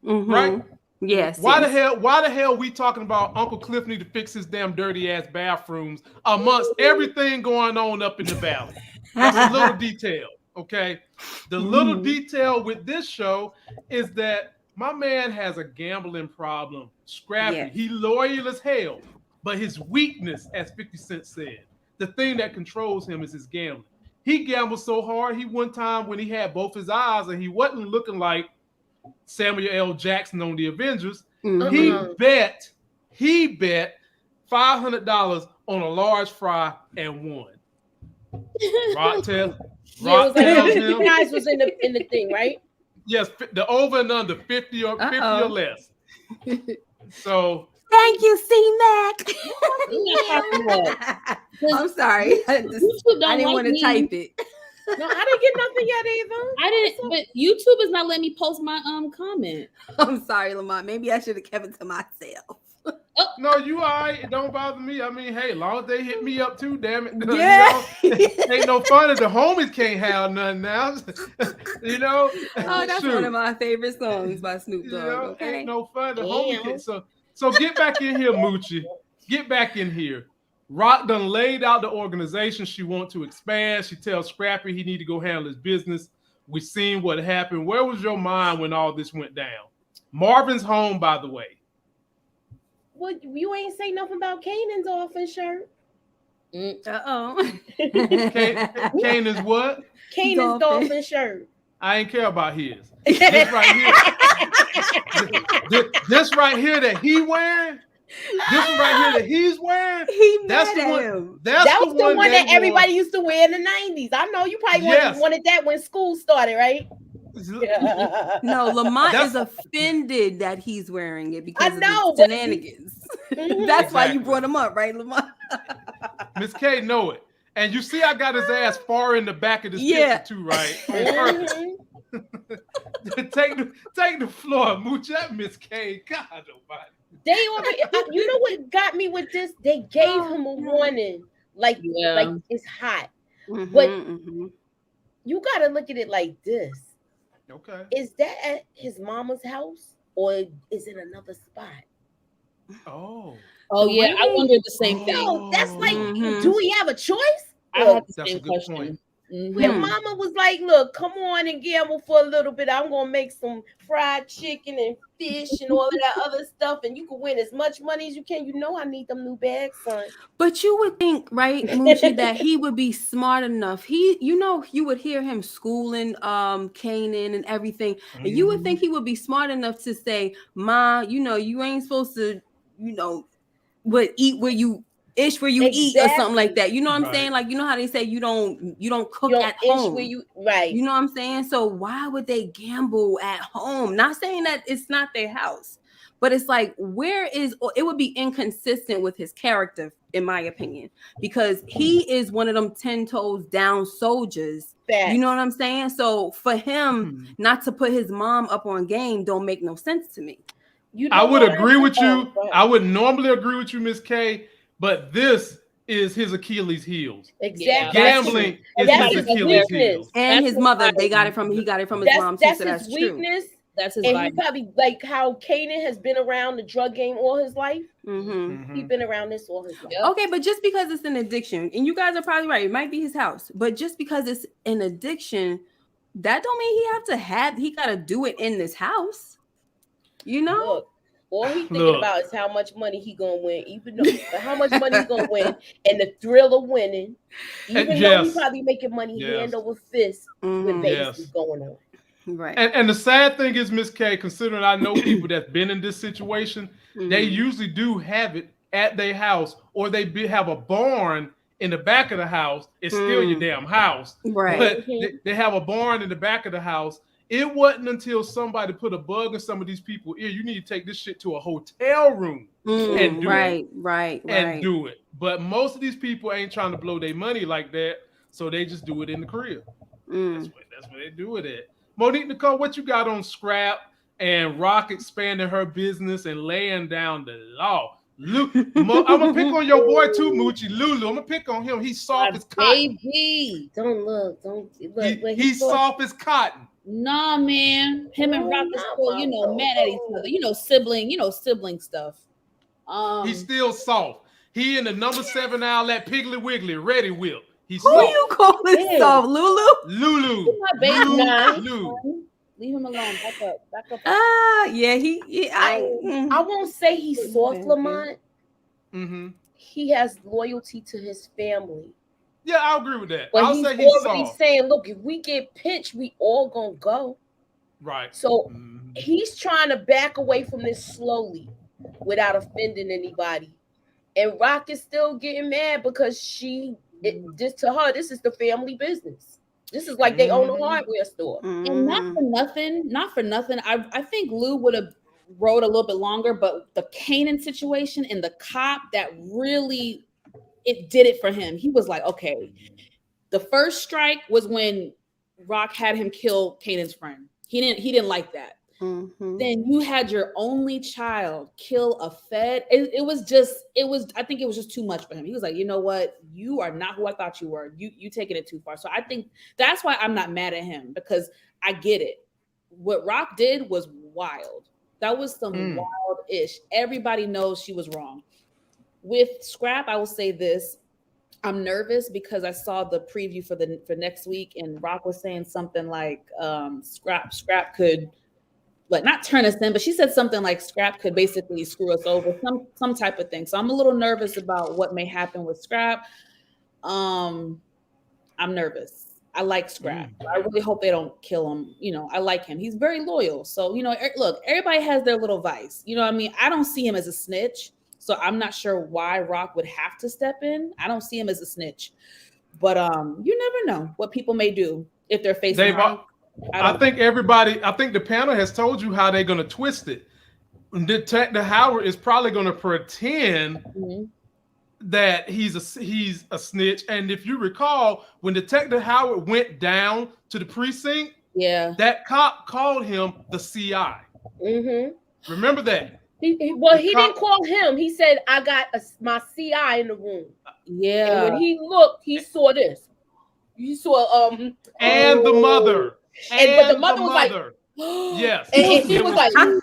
Right?
Yes.
Why the hell we talking about Uncle Cliff need to fix his damn dirty ass bathrooms amongst everything going on up in the valley? That's a little detail, okay? The little detail with this show is that my man has a gambling problem. Scrappy. He loyal as hell, but his weakness, as 50 Cent said, the thing that controls him is his gambling. He gambled so hard. He one time when he had both his eyes and he wasn't looking like Samuel L. Jackson on the Avengers.
Mhm.
He bet $500 on a large fry and won. Rock tells him.
Guys was in the thing, right?
Yes, the over and under 50 or less. So
thank you, C-Mac. I'm sorry. I didn't want to type it.
No, I didn't get nothing yet either.
I didn't, but YouTube is not letting me post my comment.
I'm sorry, Lamont. Maybe I should have kept it to myself.
No, you all right. It don't bother me. I mean, hey, as long as they hit me up too, damn it.
Yeah.
Ain't no fun if the homies can't have nothing now. You know?
Oh, that's one of my favorite songs by Snoop Dogg.
You know,
Okay.
ain't no fun. The homie can, so get back in here, Moochie. Get back in here. Rock done laid out the organization she wants to expand. She tells Scrappy he need to go handle his business. We seen what happened. Where was your mind when all this went down? Marvin's home, by the way.
Well, you ain't say nothing about Kanan's dolphin shirt.
Kanan's what?
Kanan's dolphin shirt.
I ain't care about his. This right here. This right here that he wearing. This one right here that he's wearing. That's the one.
That was the one that everybody used to wear in the 90s. I know you probably wanted that when school started, right?
No, Lamont is offended that he's wearing it because of the shenanigans. That's why you brought him up, right, Lamont?
Miss K know it. And you see I got his ass far in the back of this picture too, right? Take the floor, Mooch. That Miss K. God almighty.
They already, you know what got me with this? They gave him a warning, like it's hot. But you gotta look at it like this.
Okay.
Is that at his mama's house or is it another spot?
Oh
yeah, really? I wondered the same thing.
No, that's like, do we have a choice?
I had the same question.
When mama was like, look, come on and gamble for a little bit. I'm gonna make some fried chicken and fish and all of that other stuff, and you can win as much money as you can. You know I need them new bags, son.
But you would think, right, Moochie, that he would be smart enough. You would hear him schooling Kanan and everything, and you would think he would be smart enough to say, Ma, you ain't supposed to, eat where you eat or something like that. You know what I'm saying? Like, you know how they say you don't cook at home.
Where you, right.
You know what I'm saying? So why would they gamble at home? Not saying that it's not their house, but it's like, it would be inconsistent with his character, in my opinion, because he is one of them 10 toes down soldiers. You know what I'm saying? So for him not to put his mom up on game don't make no sense to me.
I would agree with you. I would normally agree with you, Miss K. But this is his Achilles heels.
Exactly.
Gambling is his Achilles heels.
And his mother, he got it from his mom too, so that's
weakness.
True.
That's his
and he probably, like how Kanan has been around the drug game all his life. He's been around this all his life.
Okay, but just because it's an addiction, and you guys are probably right, it might be his house, but just because it's an addiction, that don't mean he got to do it in this house.
Look, all he thinking about is how much money he gonna win, even though how much money he gonna win, and the thrill of winning, even though he's probably making money hand over fist with babies going on.
Right.
And the sad thing is, Miss K, considering I know people that's been in this situation, they usually do have it at their house, or they have a barn in the back of the house. It's still your damn house,
right?
But they have a barn in the back of the house. It wasn't until somebody put a bug in some of these people's ear. You need to take this shit to a hotel room and do it. Right. Do it. But most of these people ain't trying to blow their money like that, so they just do it in the crib. That's what they do it at. Monique Nicole, what you got on Scrap and Rock expanding her business and laying down the law? I'm gonna pick on your boy too, Moochie. Lulu. I'm gonna pick on him. He's soft as cotton.
Baby, don't look.
He's soft as cotton.
Nah, man. Him and Rock is still, mad at each other. Sibling stuff.
He's still soft. He in the number 7 outlet, Piggly Wiggly, Ready Whip. He's
Who
soft.
you calling soft? Lulu?
Lulu.
He's my baby guy.
Lulu.
Leave him alone. Back up.
I won't say he's soft, Lamont.
Mm-hmm.
He has loyalty to his family.
Yeah, I agree with that.
But
I'll
he's
say he's
already
soft.
saying, look, if we get pinched, we all gonna go.
Right.
So he's trying to back away from this slowly without offending anybody. And Rock is still getting mad because this is the family business. This is like they own a hardware store.
And not for nothing. I think Lou would have wrote a little bit longer, but the Kanan situation and the cop that really it did it for him. He was like, okay, the first strike was when Rock had him kill Kanan's friend. He didn't like that. Then you had your only child kill a Fed. I think it was just too much for him. He was like, you know what? You are not who I thought you were. You taking it too far. So I think that's why I'm not mad at him, because I get it. What Rock did was wild. That was some wild-ish. Everybody knows she was wrong. With Scrap, I will say this. I'm nervous because I saw the preview for next week, and Rock was saying something like Scrap could like not turn us in, but she said something like Scrap could basically screw us over, some type of thing. So I'm a little nervous about what may happen with Scrap. I'm nervous. I like Scrap. I really hope they don't kill him. You know, I like him. He's very loyal. So, you know, look, everybody has their little vice. You know what I mean? I don't see him as a snitch. So I'm not sure why Rock would have to step in. I don't see him as a snitch. But you never know what people may do if they're facing Rock.
I think the panel has told you how they're going to twist it. Detective Howard is probably going to pretend that he's a snitch. And if you recall, when Detective Howard went down to the precinct, that cop called him the CI. Remember that? He
didn't call him. He said, I got my CI in the room. Yeah. And when he looked, he saw this. He saw
and the mother.
But the mother was like,
yes.
And he was like,
two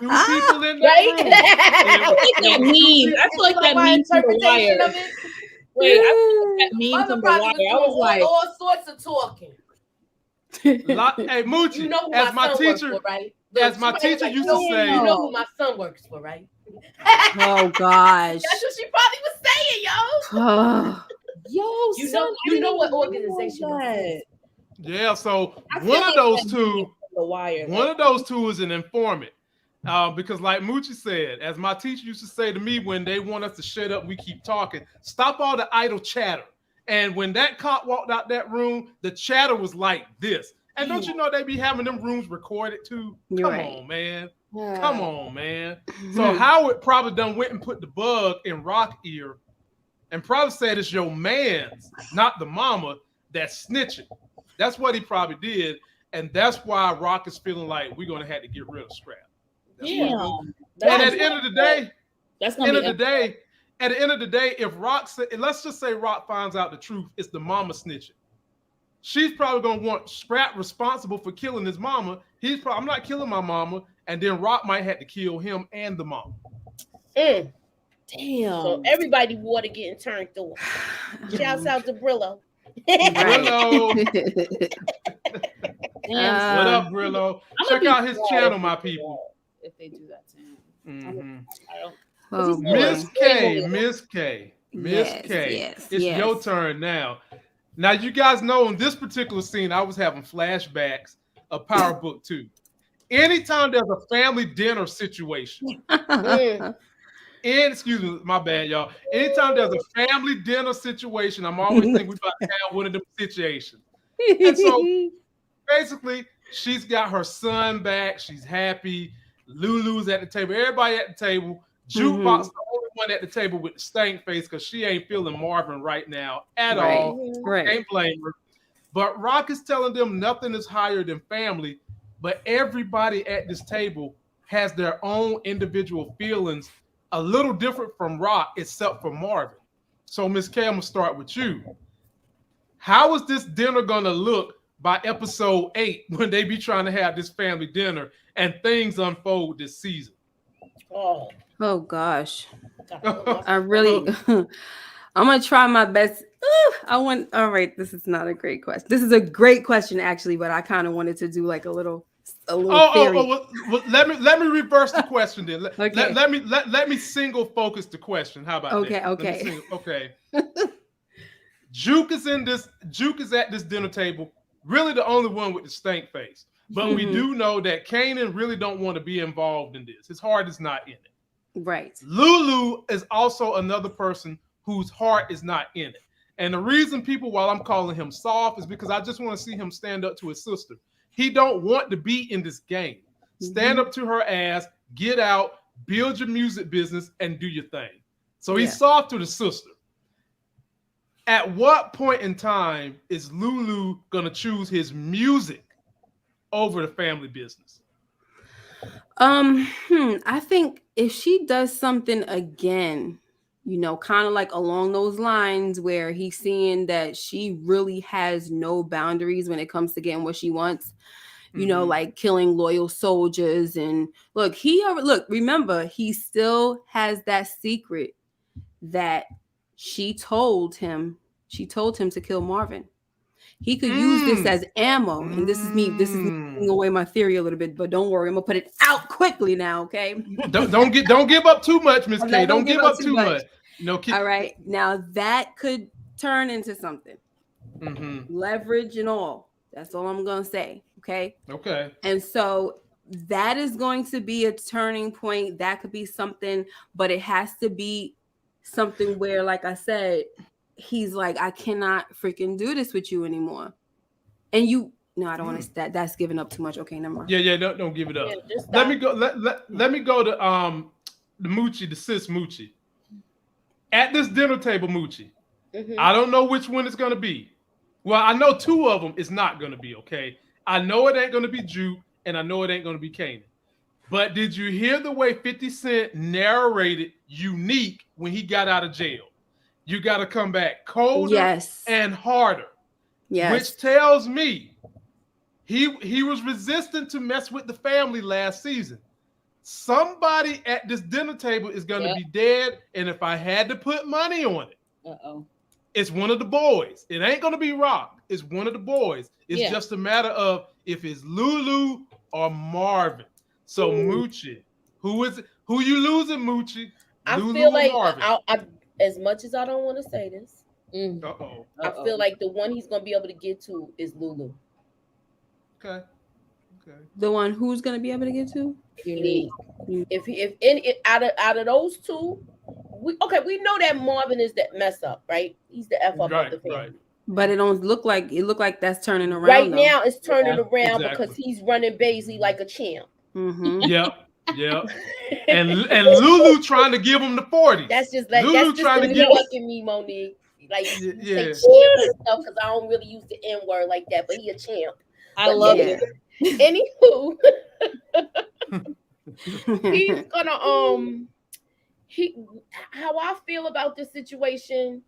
people in the room.
I think that means. I feel like that means from The Wire. Wait, I feel like that means from The Wire. I was like,
all sorts of talking.
Hey, Moochie,
you know who
as my teacher,
for, right?
As my teacher used to say,
you know who my son works for, right?
Oh gosh,
that's what she probably was saying, yo. You know what organization is.
Yeah, so one of those two is an informant. Because like Moochie said, as my teacher used to say to me when they want us to shut up, we keep talking. Stop all the idle chatter. And when that cop walked out that room, the chatter was like this. And don't you know they be having them rooms recorded too? Come on, man. Come on, man. So Howard probably done went and put the bug in Rock ear and probably said it's your man's, not the mama, that's snitching. That's what he probably did. And that's why Rock is feeling like we're going to have to get rid of Scrap. And at the end of the day, if Rock said, let's just say Rock finds out the truth, it's the mama snitching. She's probably going to want Scrap responsible for killing his mama. He's probably, I'm not killing my mama. And then Rock might have to kill him and the mama.
Damn. So everybody water getting turned through. Shouts out to Brillo.
Brillo. What up, Brillo? Check out his channel, my people.
If they do that to him.
Miss K. It's your turn now. Now, you guys know in this particular scene, I was having flashbacks of Power Book 2. Anytime there's a family dinner situation, excuse me, my bad, y'all. Anytime there's a family dinner situation, I'm always thinking we're about to have one of them situations. And so basically, she's got her son back. She's happy. Lulu's at the table. Everybody at the table. Jukebox, the only one at the table with the stank face because she ain't feeling Marvin right now at all. Can't blame her. But Rock is telling them nothing is higher than family. But everybody at this table has their own individual feelings, a little different from Rock, except for Marvin. So, Miss K, I'm going to start with you. How is this dinner going to look by episode 8 when they be trying to have this family dinner and things unfold this season?
Oh gosh. I really, I'm going to try my best. All right, this is not a great question. This is a great question, actually, but I kind of wanted to do like a little theory.
Well, let me reverse the question then. Let me single focus the question. How about that?
Okay.
Okay. Juke is at this dinner table, really the only one with the stank face. But we do know that Kanan really don't want to be involved in this. His heart is not in it.
Right.
Lulu is also another person whose heart is not in it. And the reason people, while I'm calling him soft, is because I just want to see him stand up to his sister. He don't want to be in this game. Stand up to her ass, get out, build your music business, and do your thing. So he's soft to the sister. At what point in time is Lulu going to choose his music over the family business?
I think if she does something again, you know, kind of like along those lines where he's seeing that she really has no boundaries when it comes to getting what she wants, you know, like killing loyal soldiers. And look, remember, he still has that secret that she told him to kill Marvin. He could use this as ammo. And this is me giving away my theory a little bit, but don't worry, I'm gonna put it out quickly now, okay?
Don't give up too much, Miss K. Don't give up too much. No,
all right. Now that could turn into something. Leverage and all. That's all I'm gonna say. Okay. Okay. And so that is going to be a turning point. That could be something, but it has to be something where, like I said, he's like, I cannot freaking do this with you anymore. And no, I don't want to. That's giving up too much. Okay, never mind.
Yeah. Don't give it up. Yeah, let me go. Let me go to the Moochie, the sis Moochie. At this dinner table, Moochie, I don't know which one it's gonna be. Well, I know two of them is not gonna be, okay. I know it ain't gonna be Juke, and I know it ain't gonna be Kanan. But did you hear the way 50 Cent narrated Unique when he got out of jail? You got to come back colder and harder. Yes. Which tells me he was resistant to mess with the family last season. Somebody at this dinner table is going to be dead, and if I had to put money on it, it's one of the boys. It ain't going to be Rock. It's one of the boys. It's just a matter of if it's Lulu or Marvin. So Moochie, who you losing, Moochie?
I
Lulu
feel like
Marvin?
As much as I don't want to say this, I feel like the one he's going to be able to get to is Lulu.
Okay. The one who's going to be able to get to?
If out of those two, we know that Marvin is that mess up, right? He's the F up of the family. Right.
But it don't look like that's turning around.
Right now, it's turning around because he's running Baisley like a champ.
Yep. And Lulu trying to give him the 40.
That's just like Lulu trying to give me, Monique. Like say champ and stuff because I don't really use the N word like that, but he a champ.
I love it.
Anywho, he's gonna how I feel about this situation.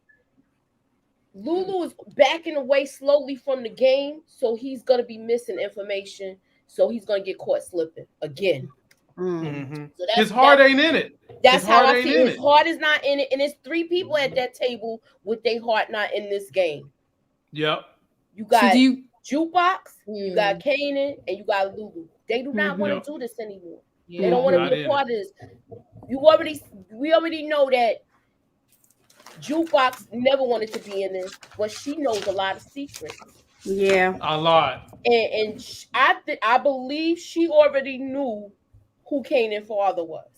Lulu is backing away slowly from the game, so he's gonna be missing information. So he's gonna get caught slipping again.
So his heart ain't in it.
That's how I feel. His heart is not in it, and it's three people at that table with their heart not in this game.
Yep.
You got Jukebox, you got Kanan, and you got Lulu. They do not want to do this anymore. Yeah. They don't want to be a part of this. We already know that Jukebox never wanted to be in this, but she knows a lot of secrets.
Yeah,
a lot.
And I believe she already knew who Kanan's father was.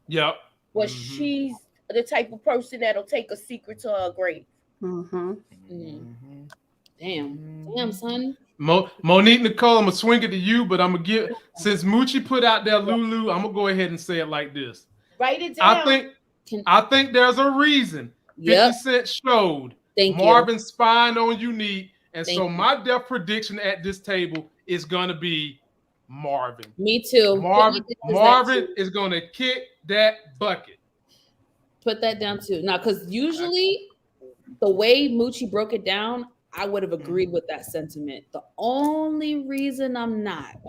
Yep.
But she's the type of person that'll take a secret to her grave.
Damn, son.
Monique Nicole, I'm gonna swing it to you, but I'm gonna give, since Moochie put out there Lulu, I'm gonna go ahead and say it like this.
Write it down.
I think there's a reason 50 Cent showed Marvin spying on Unique, and my death prediction at this table is gonna be Marvin.
Me too.
Marvin is gonna kick that bucket.
Put that down too. Now, because usually the way Moochie broke it down, I would have agreed with that sentiment. The only reason I'm not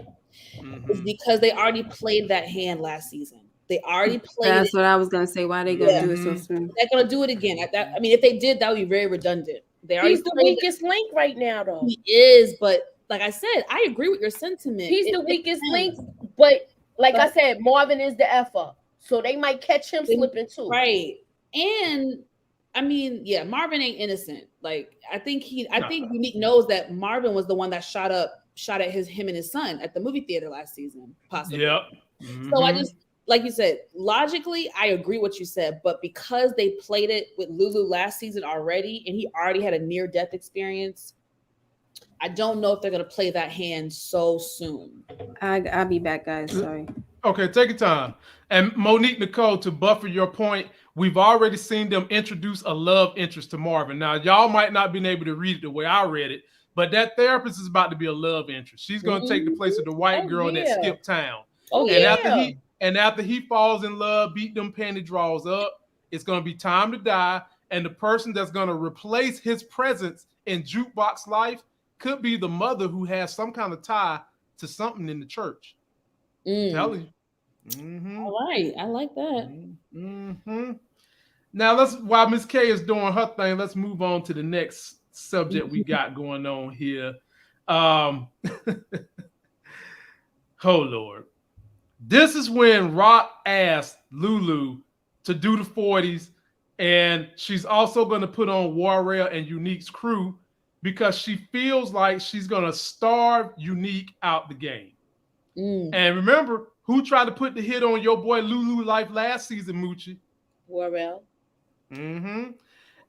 is because they already played that hand last season. They already played
That's what I was going to say. Why are they going to do it so soon?
They're going to do it again. I mean, if they did, that would be very redundant.
He's the weakest link right now, though.
He is, but like I said, I agree with your sentiment.
He's the weakest link, but I said, Marvin is the F up. So they might catch him slipping too.
Right. And I mean, yeah, Marvin ain't innocent. Like, I think Unique knows that Marvin was the one that shot at him and his son at the movie theater last season, possibly.
Yep.
So I just, like you said, logically, I agree what you said, but because they played it with Lulu last season already, and he already had a near-death experience, I don't know if they're going to play that hand so soon.
I'll be back, guys. Sorry.
Okay, take your time. And Monique Nicole, to buffer your point, we've already seen them introduce a love interest to Marvin. Now, y'all might not been able to read it the way I read it, but that therapist is about to be a love interest. She's going to take the place of the white girl that skipped town. And after he falls in love, beat them panty draws up, it's going to be time to die. And the person that's going to replace his presence in Jukebox life could be the mother who has some kind of tie to something in the church. Tell you.
All right. I like that.
Now, while Miss K is doing her thing, let's move on to the next subject we got going on here. Oh, Lord. This is when Rock asked Lulu to do the 40s, and she's also going to put on Warrail and Unique's crew because she feels like she's going to starve Unique out the game. And remember, who tried to put the hit on your boy Lulu life last season, Moochie?
Warrail.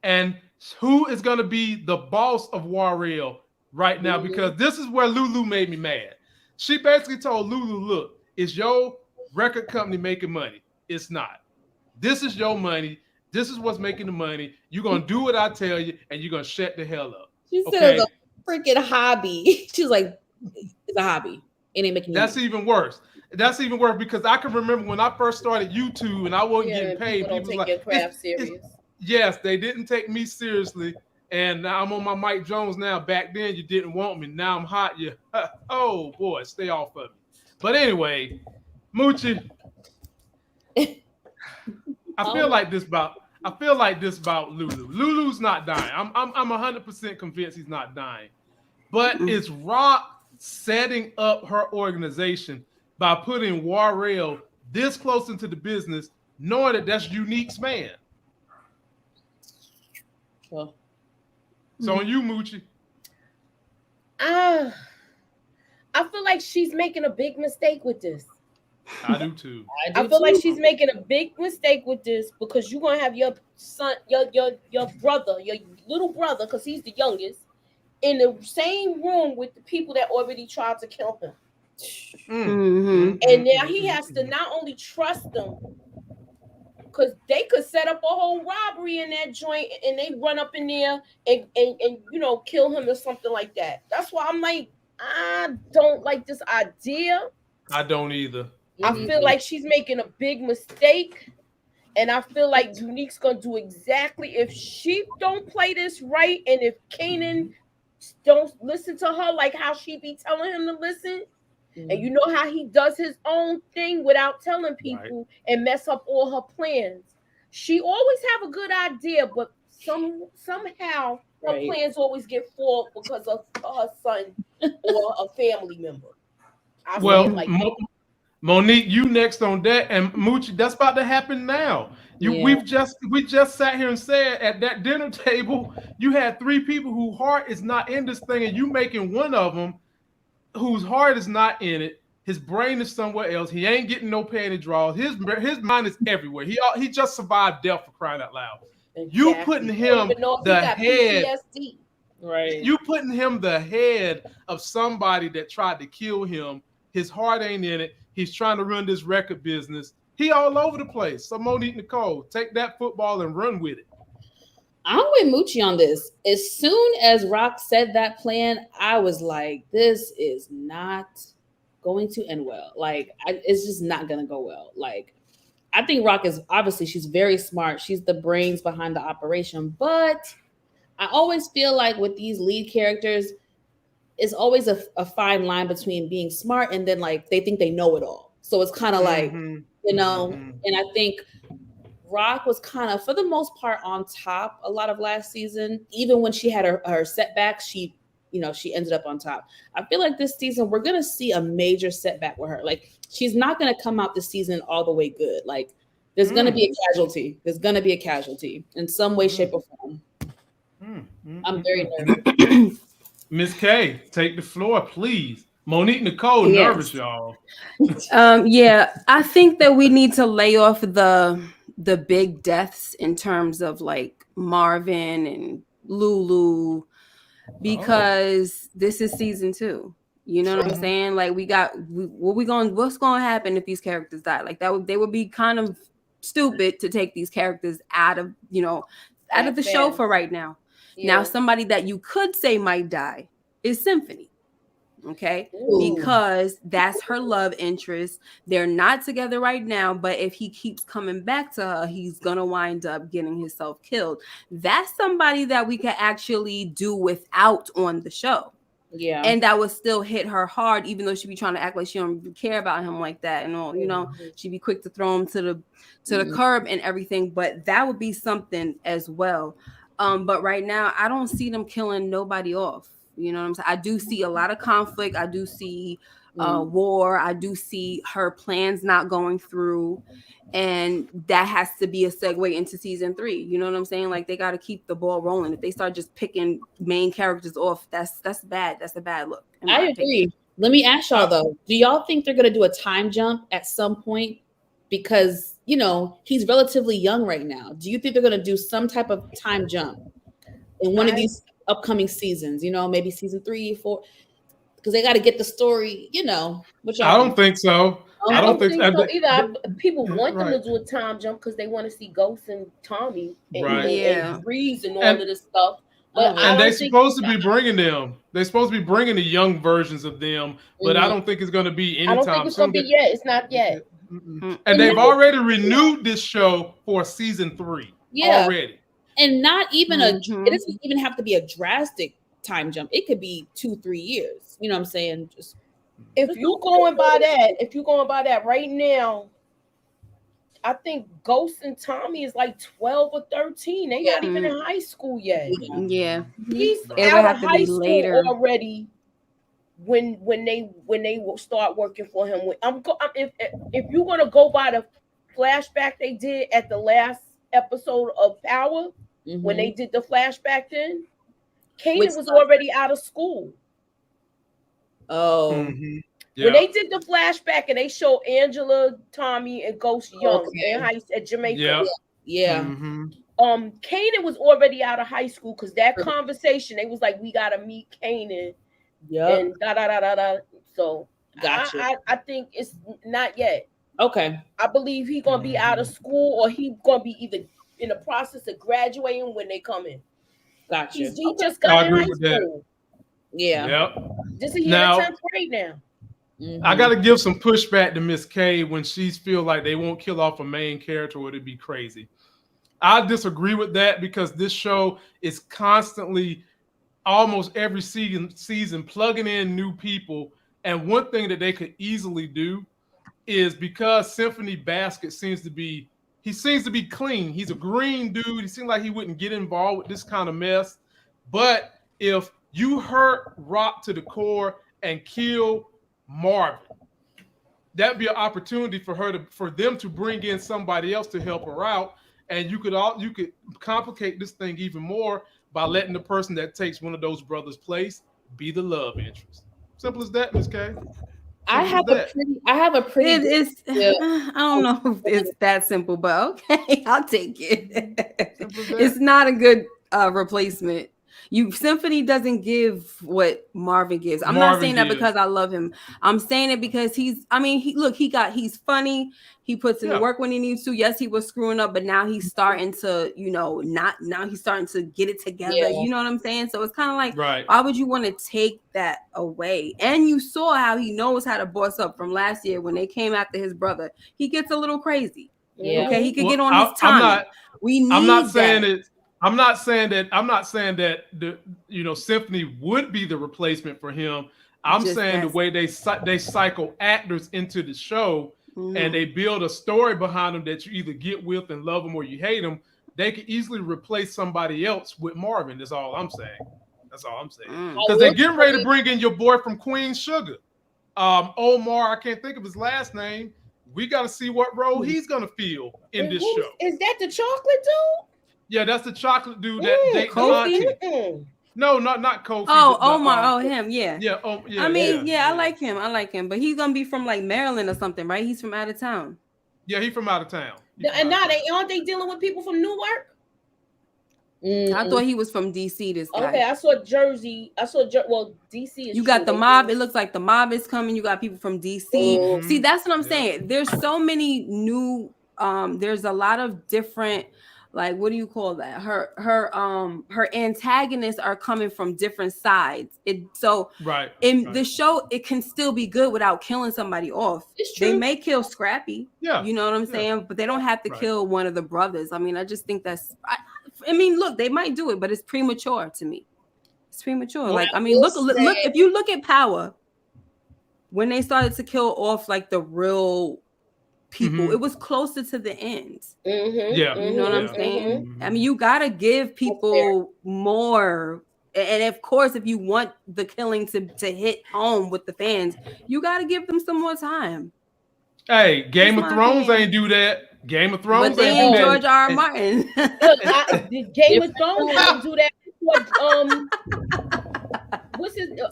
And who is going to be the boss of Warrail right now? Because this is where Lulu made me mad. She basically told Lulu, look, is your record company making money? It's not. This is your money. This is what's making the money. You're going to do what I tell you, and you're going to shut the hell up.
She said it's a freaking hobby. She's like, it's a hobby. It ain't making money.
That's even worse. That's even worse because I can remember when I first started YouTube and I wasn't getting paid.
People don't take your craft serious.
Yes, they didn't take me seriously. And now I'm on my Mike Jones now. Back then, you didn't want me. Now I'm hot. Oh, boy, stay off of me. But anyway, Moochie, I feel like this about Lulu. Lulu's not dying. I'm 100% convinced he's not dying. But it's Rock setting up her organization by putting Warrail this close into the business, knowing that that's Unique's man.
Well,
so on you, Moochie.
I feel like she's making a big mistake with this.
I do too.
I feel like she's making a big mistake with this because you're gonna have your son, your brother, your little brother, because he's the youngest, in the same room with the people that already tried to kill him. And now he has to not only trust them, because they could set up a whole robbery in that joint and they run up in there and kill him or something like that. That's why I'm like, I don't like this idea.
I don't either.
I feel like she's making a big mistake. And I feel like Unique's going to do exactly, if she don't play this right, and if Kanan don't listen to her like how she be telling him to listen, and you know how he does his own thing without telling people and mess up all her plans. She always have a good idea, but somehow her plans always get foiled because of her son or a family member.
Monique, you next on that, and Moochie, that's about to happen now. We just sat here and said at that dinner table, you had 3 people whose heart is not in this thing, and you making one of them whose heart is not in it. His brain is somewhere else. He ain't getting no panty draws. His mind is everywhere. He just survived death, for crying out loud. Exactly. You putting him the head, PTSD. Right? You putting him the head of somebody that tried to kill him. His heart ain't in it. He's trying to run this record business. He all over the place. So Monique Nicole, take that football and run with it.
I'm with Moochie on this. As soon as Rock said that plan, I was like, this is not going to end well. Like, it's just not going to go well. Like, I think Rock is, obviously, she's very smart. She's the brains behind the operation. But I always feel like with these lead characters, it's always a fine line between being smart and then, like, they think they know it all. So it's kind of like, and I think Rock was kind of, for the most part, on top a lot of last season. Even when she had her setbacks, she ended up on top. I feel like this season we're gonna see a major setback with her. Like, she's not gonna come out this season all the way good. Like, There's going to be a casualty. There's going to be a casualty in some way, shape, or form. I'm very nervous.
Miss K, take the floor, please. Monique Nicole, nervous, y'all.
Yeah, I think that we need to lay off the big deaths in terms of like Marvin and Lulu, because this is season 2. You know what I'm saying? Like what's going to happen if these characters die? Like they would be kind of stupid to take these characters out of the show for right now. Yeah. Now, somebody that you could say might die is Symphony. Okay. Ooh. Because that's her love interest. They're not together right now, but if he keeps coming back to her, he's gonna wind up getting himself killed. That's somebody that we could actually do without on the show. Yeah. And that would still hit her hard, even though she'd be trying to act like she don't care about him like that. And all, she'd be quick to throw him to the curb and everything. But that would be something as well. But right now, I don't see them killing nobody off. You know what I'm saying? I do see a lot of conflict. I do see war. I do see her plans not going through. And that has to be a segue into season 3. You know what I'm saying? Like, they got to keep the ball rolling. If they start just picking main characters off, that's bad. That's a bad look.
I agree. Let me ask y'all, though. Do y'all think they're going to do a time jump at some point? Because, he's relatively young right now. Do you think they're going to do some type of time jump in one of these upcoming seasons? Maybe season 3, 4, because they got to get the story. Which
I don't think so.
I don't think so either. People want them to do a time jump because they want to see Ghost and Tommy and Breeze and all of this stuff. But
they're supposed to be bringing them. They're supposed to be bringing the young versions of them, but I don't think it's going to be anytime soon. I don't think it's going to be yet.
It's not yet.
And they've already renewed this show for season 3. Yeah. Already.
And not even it doesn't even have to be a drastic time jump. It could be 2-3 years. You know what I'm saying?
If you're going by that right now, I think Ghost and Tommy is like 12 or 13. They not even in high school yet.
Yeah.
He's out of high school already when they will start working for him. If you're gonna go by the flashback they did at the last episode of Power, when they did the flashback then, Kanan was already out of school.
Oh.
When they did the flashback and they showed Angela, Tommy, and Ghost young at Jamaica.
Yeah.
Kanan was already out of high school because that conversation, they was like, we gotta meet Kanan. Yeah. And da. So gotcha. I think it's not yet.
Okay.
I believe he's gonna be out of school or he's gonna be either in the process of graduating when they come in.
Gotcha.
He just got in high school.
Yeah.
Yep.
Just a year in 10th grade now.
I got to give some pushback to Miss K when she's feel like they won't kill off a main character or it'd be crazy. I disagree with that because this show is constantly, almost every season plugging in new people. And one thing that they could easily do is, because Symphony Basket seems to be clean. He's a green dude. He seems like he wouldn't get involved with this kind of mess. But if you hurt Rock to the core and kill Marvin, that'd be an opportunity for them to bring in somebody else to help her out, and you could complicate this thing even more by letting the person that takes one of those brothers' place be the love interest. Simple as that, Miss K.
I have a pretty.
I don't know if it's that simple, but okay, I'll take it. It's not a good replacement. Symphony doesn't give what Marvin gives. I'm not saying that because I love him. I'm saying it because he's funny. He puts in the work when he needs to. Yes, he was screwing up, but now he's starting to, he's starting to get it together. Yeah. You know what I'm saying? So it's kind of like, why would you want to take that away? And you saw how he knows how to boss up from last year when they came after his brother. He gets a little crazy. Yeah. Okay, he could get on his time. I'm not saying that Symphony would be the replacement for him. I'm saying the way they cycle actors into the show and they build a story behind them that you either get with and love them or you hate them, they could easily replace somebody else with Marvin. That's all I'm saying. Because they're getting ready to bring in your boy from Queen Sugar, Omar. I can't think of his last name.
We got to see what role he's gonna feel in this show.
Is that the chocolate dude?
Yeah, that's the chocolate dude that dates
Kofi.
No, not Kofi.
Oh, Omar. Him. Yeah.
Yeah.
I mean, I like him. But he's gonna be from like Maryland or something, right? He's from out of town.
Yeah, he's from out of town.
And now aren't they dealing with people from Newark?
I thought he was from DC. This guy.
Okay, I saw Jersey. Well, DC is.
You got the mob. It looks like the mob is coming. You got people from DC. See, that's what I'm saying. There's so many new. There's a lot of different. Like, what do you call that? Her antagonists are coming from different sides. In the show, it can still be good without killing somebody off. They may kill Scrappy. Yeah, you know what I'm saying, but they don't have to kill one of the brothers. I mean, I just think that's. I mean, look, they might do it, but it's premature to me. It's premature. Like, I mean, look. If you look at Power, when they started to kill off like the real people, it was closer to the end. Yeah, you know what I'm saying. I mean, you gotta give people more, and of course, if you want the killing to hit home with the fans, you gotta give them some more time.
Hey, Game of Thrones ain't do that. Game of Thrones
but
ain't do that.
George R. Martin.
Game of Thrones didn't do that.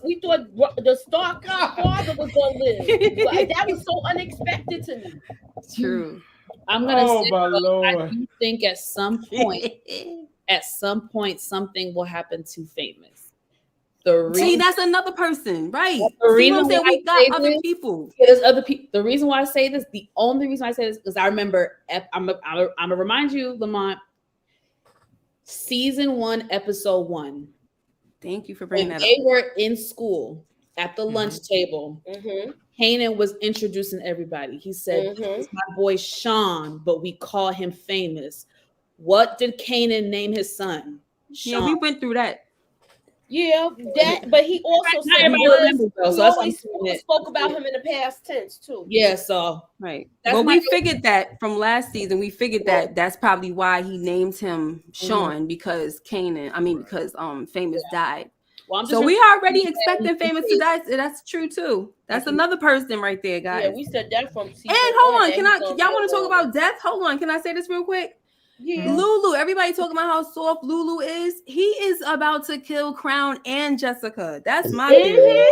We thought the Stark father was gonna live. That was so unexpected to me.
True.
I'm gonna say, I do think at some point, something will happen to Famous.
See, that's another person, right? The reason why we got other people.
Yeah, there's other people. The reason why I say this, the only reason I say this, is I remember. I'm gonna remind you, Lamont. Season 1, episode 1.
Thank you for bringing that up.
They were in school at the lunch table. Kanan was introducing everybody. He said, "It's my boy Sean, but we call him Famous." What did Kanan name his son? Sean.
Yeah, we went through that.
Yeah, but he also spoke about him in the past tense too.
Yeah, so
right. Well, we figured that from last season. We figured that that's probably why he named him Sean because Famous died. Well, so we already expecting Famous to die. That's true too. That's another person right there, guys.
Yeah, we said that from season.
And hold on, y'all want to talk about death? Hold on, can I say this real quick? Yeah. Lulu, everybody talking about how soft Lulu is. He is about to kill Crown and Jessica. That's my theory.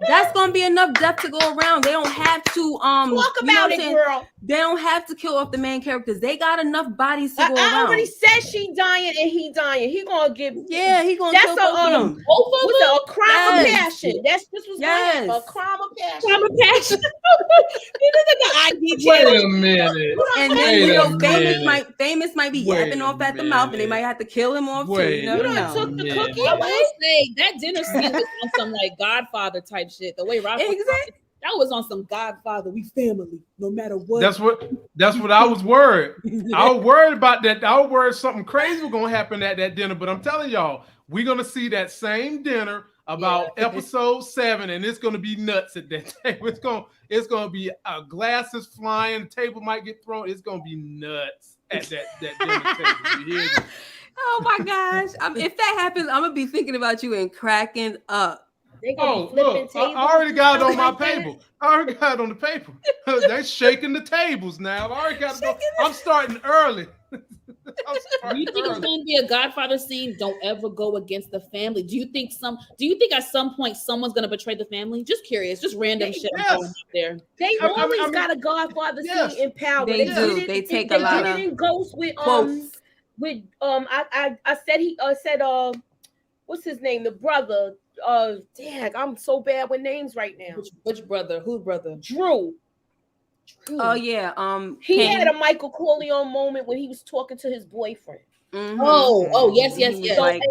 That's gonna be enough death to go around. They don't have to
talk about it, girl.
They don't have to kill off the main characters. They got enough bodies to go around.
I already said she dying and he dying. He gonna get
he gonna kill both of them.
A crime of passion. This was a crime of passion.
Crime of passion.
Wait a minute.
And then Famous might be yapping off at the mouth, and they might have to kill him off too. You never know.
Took the cookie.
I will say that dinner scene was on some like Godfather type shit. The way Rob that was on some Godfather. We family, no matter what.
That's what I was worried. I was worried about that. I was worried something crazy was gonna happen at that dinner. But I'm telling y'all, we're gonna see that same dinner about episode 7, and it's gonna be nuts at that table. It's gonna be glasses flying, the table might get thrown. It's gonna be nuts at that dinner table. You hear me?
Oh my gosh! If that happens, I'm gonna be thinking about you and cracking up.
Look! I already got it on my paper. I already got it on the paper. They're shaking the tables now. I already got it. I'm starting early.
Do you think it's going to be a Godfather scene? Don't ever go against the family. Do you think at some point someone's going to betray the family? Just curious, just random shit out there.
They always got a Godfather scene in Power.
They do. They take a lot of
in Ghost with I said what's his name? The brother. I'm so bad with names right now.
Which brother? Whose brother?
Drew.
Oh yeah.
He had a Michael Corleone moment when he was talking to his boyfriend.
Oh, yes.
So, and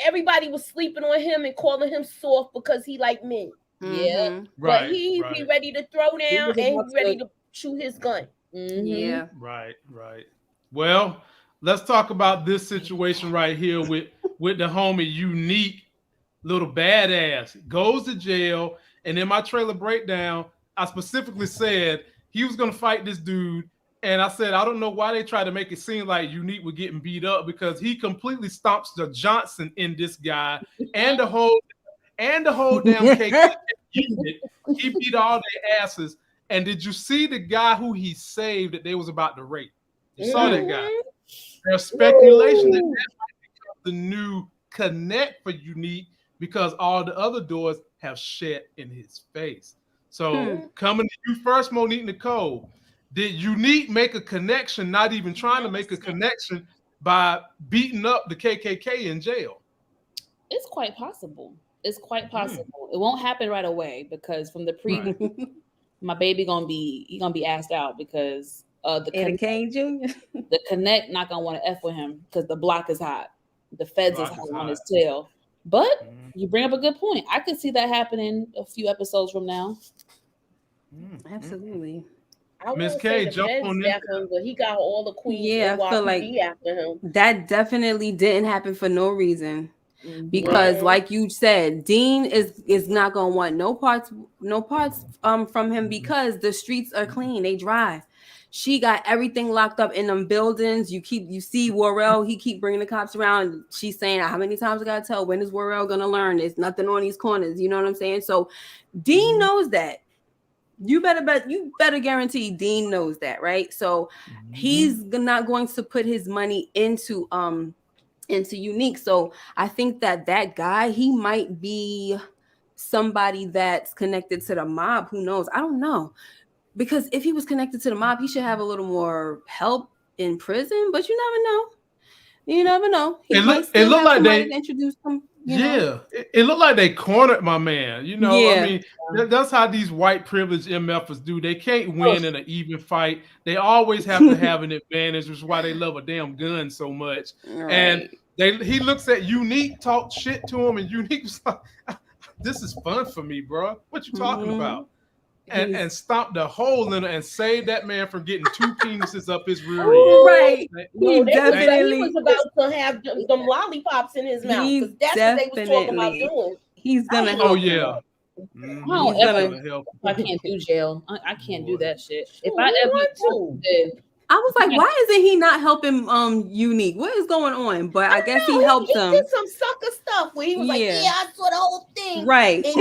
everybody was sleeping on him and calling him soft because he liked men.
Yeah.
But he be ready to throw down and he's ready to shoot his gun.
Yeah.
Right. Well, let's talk about this situation right here with the homie Unique. Little badass goes to jail, and in my trailer breakdown, I specifically said he was gonna fight this dude, and I said I don't know why they tried to make it seem like Unique was getting beat up because he completely stomps the Johnson in this guy and the whole damn cake. He beat all their asses, And did you see the guy who he saved that they was about to rape? You saw that guy. There's speculation that might become the new connect for Unique because all the other doors have shit in his face. So coming to you first, Monique Nicole, did Unique make a connection, not even trying to make a connection by beating up the KKK in jail?
It's quite possible. It's quite possible. It won't happen right away because from the preview, my baby gonna be asked out because the
Kane Jr.
The connect not gonna want to F with him because the block is hot. The feds is hot on his tail. But you bring up a good point. I could see that happening a few episodes from now.
Absolutely.
Miss K, jump on this.
But he got all the queens.
Yeah, I feel like
after him.
That definitely didn't happen for no reason. Because like you said, Dean is not gonna want no parts from him because the streets are clean, they dry. She got everything locked up in them buildings. You see Worrell, he keep bringing the cops around. She's saying, how many times I gotta tell, when is Worrell gonna learn? There's nothing on these corners, you know what I'm saying? So Dean knows that. You better guarantee Dean knows that, right? So he's not going to put his money into Unique. So I think that guy, he might be somebody that's connected to the mob. Who knows? I don't know. Because if he was connected to the mob, he should have a little more help in prison, but you never know. You never know.
It looked like they introduced him. It looked like they cornered my man. You know, I mean, that's how these white privileged MFers do. They can't win in an even fight. They always have to have an advantage, which is why they love a damn gun so much. Right. And he looks at Unique, talk shit to him, and Unique was like, "This is fun for me, bro. What you talking about?" And stomp the hole in it and save that man from getting 2 penises up his rear end.
Right.
No, he was about to have them lollipops in his mouth because that's what they was talking about doing.
He's gonna help.
Oh yeah.
I can't do jail. I can't do that shit. If I ever do,
I was like, why isn't he not helping Unique? What is going on? But I guess he helps him.
He did some sucker stuff where he was like, yeah, I saw the whole thing.
Right.
And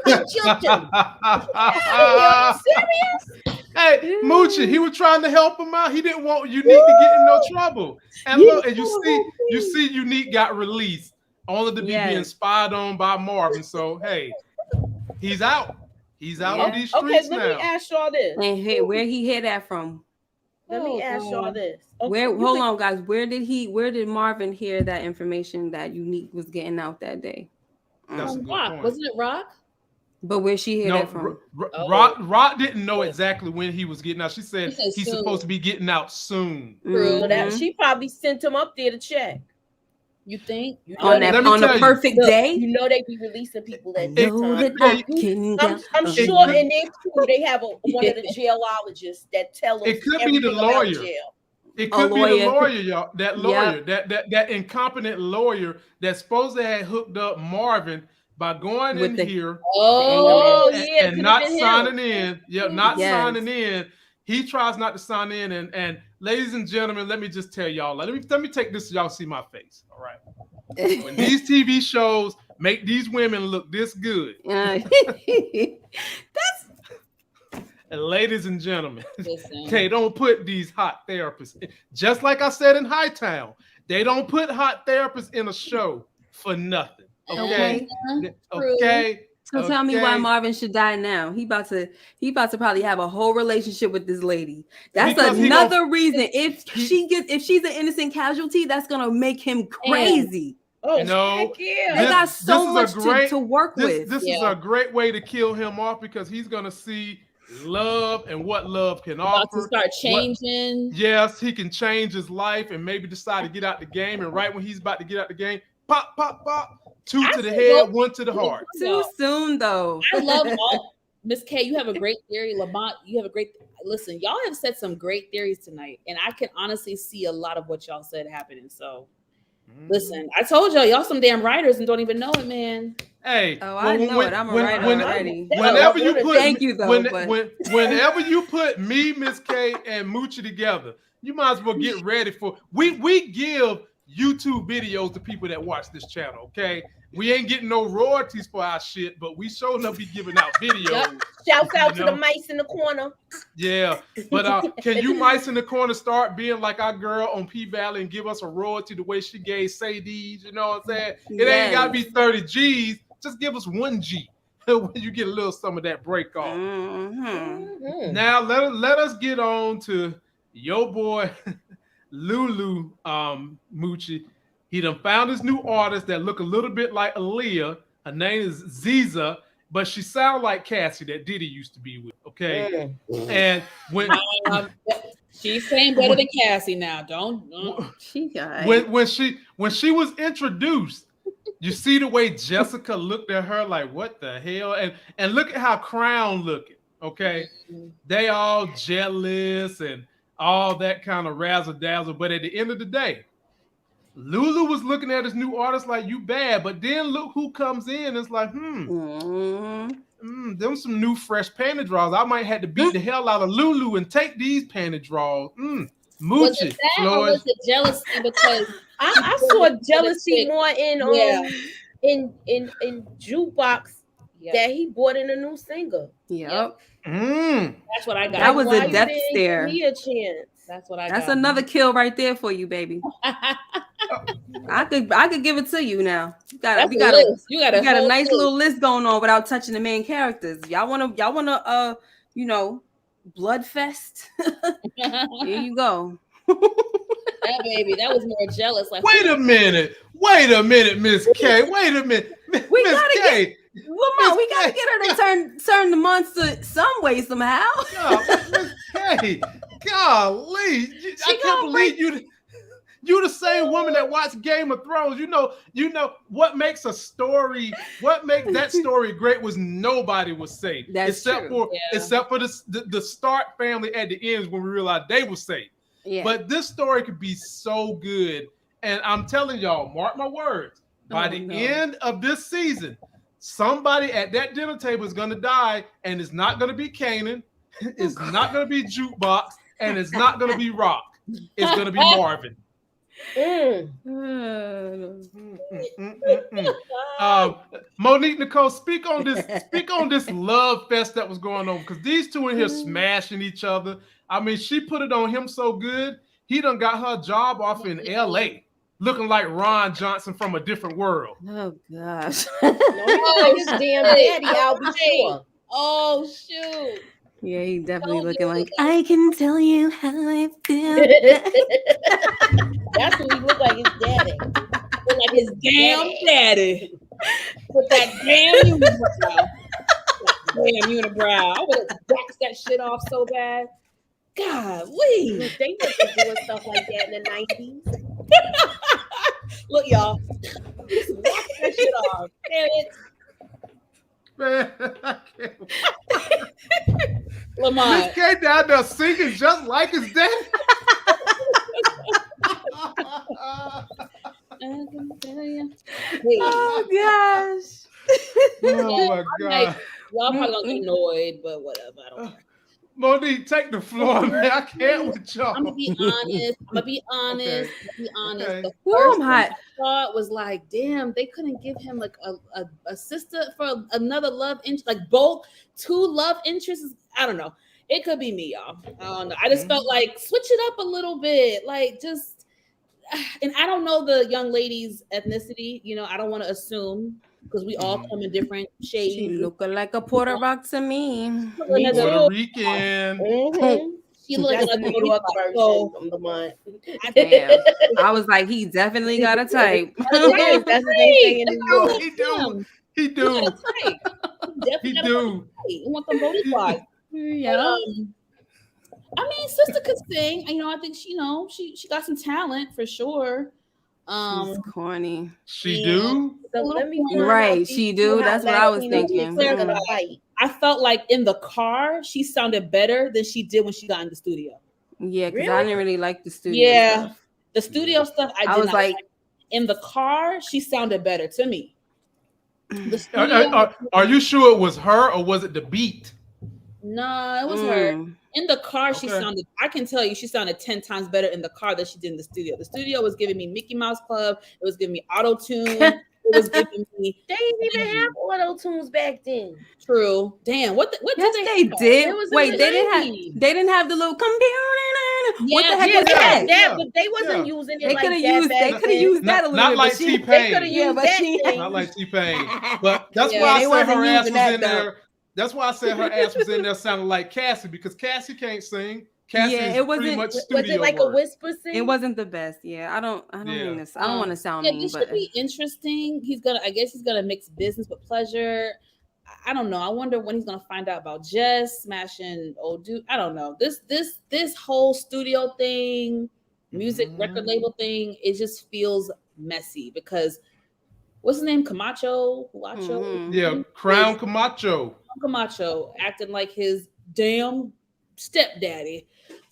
he jumped him. Are you serious?
Hey, Moochie, he was trying to help him out. He didn't want Unique to get in no trouble. And look, and you see Unique got released only to be being spied on by Marvin. So hey, he's out. He's out on these streets now.
Okay, let me ask y'all this.
And where he hear that from?
Let me ask y'all this. Okay,
hold on, guys. Where did Marvin hear that information that Unique was getting out that day?
That's a good
Rock.
point.
Wasn't it Rock?
But where she hear that from?
Rock didn't know exactly when he was getting out. She said he's supposed to be getting out soon.
True. That she probably sent him up there to check.
You think
on the perfect day?
You know they be releasing people that
time.
I'm sure in their crew they have one of the jailologists that tell them.
It could be the lawyer. It could be the lawyer, y'all. That lawyer, that incompetent lawyer that's supposed to have hooked up Marvin by going in here and not signing in. Signing in. He tries not to sign in, and ladies and gentlemen, let me just tell y'all. Let me take this so y'all see my face. All right. When these TV shows make these women look this good, and ladies and gentlemen, they don't put these hot therapists. Just like I said in Hightown, they don't put hot therapists in a show for nothing. Okay.
So tell me why Marvin should die now. He about to probably have a whole relationship with this lady. That's another reason. If she's an innocent casualty, that's gonna make him crazy.
Oh no!
They got so much to work with.
This is a great way to kill him off because he's gonna see love and what love can offer.
To start changing.
Yes, he can change his life and maybe decide to get out the game. And right when he's about to get out the game, pop, pop, pop. 2 to the head, 1 to the heart.
Too soon, though.
I love all. Miss K, you have a great theory. Lamont, you have a great. Listen, y'all have said some great theories tonight, and I can honestly see a lot of what y'all said happening. So, listen, I told y'all some damn writers and don't even know it, man.
Hey,
I know it. I'm a writer already.
Whenever you put,
thank you though.
Whenever you put me, Miss K, and Moochie together, you might as well get ready for. We give YouTube videos to people that watch this channel, okay? We ain't getting no royalties for our shit, but we sure enough be giving out videos.
Yep. Shouts out to the mice in the corner.
Yeah, but can you mice in the corner start being like our girl on P Valley and give us a royalty the way she gave Sadie's? You know what I'm saying? It ain't gotta be 30 G's. Just give us 1 G when you get a little some of that break off.
Mm-hmm.
Now let us get on to your boy Lulu Moochie. He done found his new artist that look a little bit like Aaliyah. Her name is Ziza, but she sound like Cassie that Diddy used to be with. Okay, and when
she's saying better than Cassie now,
when she was introduced, you see the way Jessica looked at her like, what the hell? And look at how Crown looking. Okay, they all jealous and all that kind of razzle dazzle. But at the end of the day, Lulu was looking at his new artist like, you bad, but then look who comes in. It's like, them some new fresh panty draws. I might have to beat the hell out of Lulu and take these panty draws. Moochie.
Was it that or was it jealousy? Because
I saw jealousy more in Jukebox that he brought in a new singer.
Yep.
That's what I got.
That was a death stare.
Give me a chance.
That's what I got.
That's another kill right there for you, baby. I could give it to you now. You got a nice little list going on without touching the main characters. Y'all wanna bloodfest? Here you go.
That baby, that was more jealous. Like,
wait a minute, Miss K. Wait a minute, Miss K.
Lamont, we gotta get her to turn the monster some way somehow.
Miss K, golly, I can't believe you the same woman that watched Game of Thrones. You know what makes a story, what makes that story great was nobody was safe. Except for the Stark family at the end when we realized they were safe. Yeah. But this story could be so good. And I'm telling y'all, mark my words, by the end of this season, somebody at that dinner table is going to die, and it's not going to be Kanan, it's not going to be Jukebox, and it's not going to be Rock. It's going to be Marvin. Monique Nicole, speak on this love fest that was going on, because these two in here smashing each other. I mean, she put it on him so good, he done got her job off in LA, looking like Ron Johnson from a different world.
Oh gosh.
His damn daddy, I'll be sure.
Oh shoot.
Yeah, he definitely looking like, I can tell you how I feel.
That's what he look like, his daddy.
Look like his damn daddy. With that damn unibrow. Damn unibrow. I would have waxed that shit off so bad. God, wait.
They wasn't doing stuff like that in the 90s.
Look, y'all. Just wax that shit off.
Man, I can't.
Lamont.
Miss K down there singing just like his dad.
Oh gosh.
Oh my God.
Y'all probably gonna get annoyed, but whatever. I don't care.
Monique, take the floor, man. I can't with y'all.
I'm gonna be honest.
Okay.
The first thing I thought was like, damn, they couldn't give him like a sister for another love interest, like both two love interests. I don't know. It could be me, y'all. I don't know. I just felt like switch it up a little bit, like just. And I don't know the young lady's ethnicity. You know, I don't want to assume. Because we all come in different shades.
She looking like a Puerto Rock to me.
Puerto Rican.
She looks like a New York version from the month.
Damn. I was like, he definitely got a type.
That's what they say in New York.
He do. He do.
You want them booty flies.
Yeah.
I mean, sister could sing. You know, I think she got some talent for sure.
She's corny.
She do?
Right, she do. That's what I was thinking.
I felt like in the car, she sounded better than she did when she got in the studio.
Yeah, because I didn't really like the studio.
Yeah,
stuff.
The studio stuff I was like, in the car, she sounded better to me.
Are you sure it was her or was it the beat?
No, it was her. In the car, she sounded, I can tell you, she sounded 10 times better in the car than she did in the studio. The studio was giving me Mickey Mouse Club. It was giving me auto-tune. It was giving me...
They didn't even have auto-tunes back then.
True. Damn. What
yes, they did. Wait, they didn't have the little computer. What the heck was that?
Yeah, but they wasn't using it like that.
They could have used that a little
not
bit.
Like T-Pain.
Not
like T-Pain. But that's why I said her ass was in there. That's why I said her ass was in there sounding like Cassie, because Cassie can't sing. Cassie is pretty much studio
was it like
work.
A whisper sing?
It wasn't the best. Yeah, I don't mean this. I don't want to sound mean,
this should be interesting. I guess he's gonna mix business with pleasure. I don't know. I wonder when he's gonna find out about Jess smashing old dude. I don't know. This whole studio thing, music record label thing, it just feels messy because what's his name? Camacho?
Yeah, Crown Camacho.
Camacho acting like his damn stepdaddy.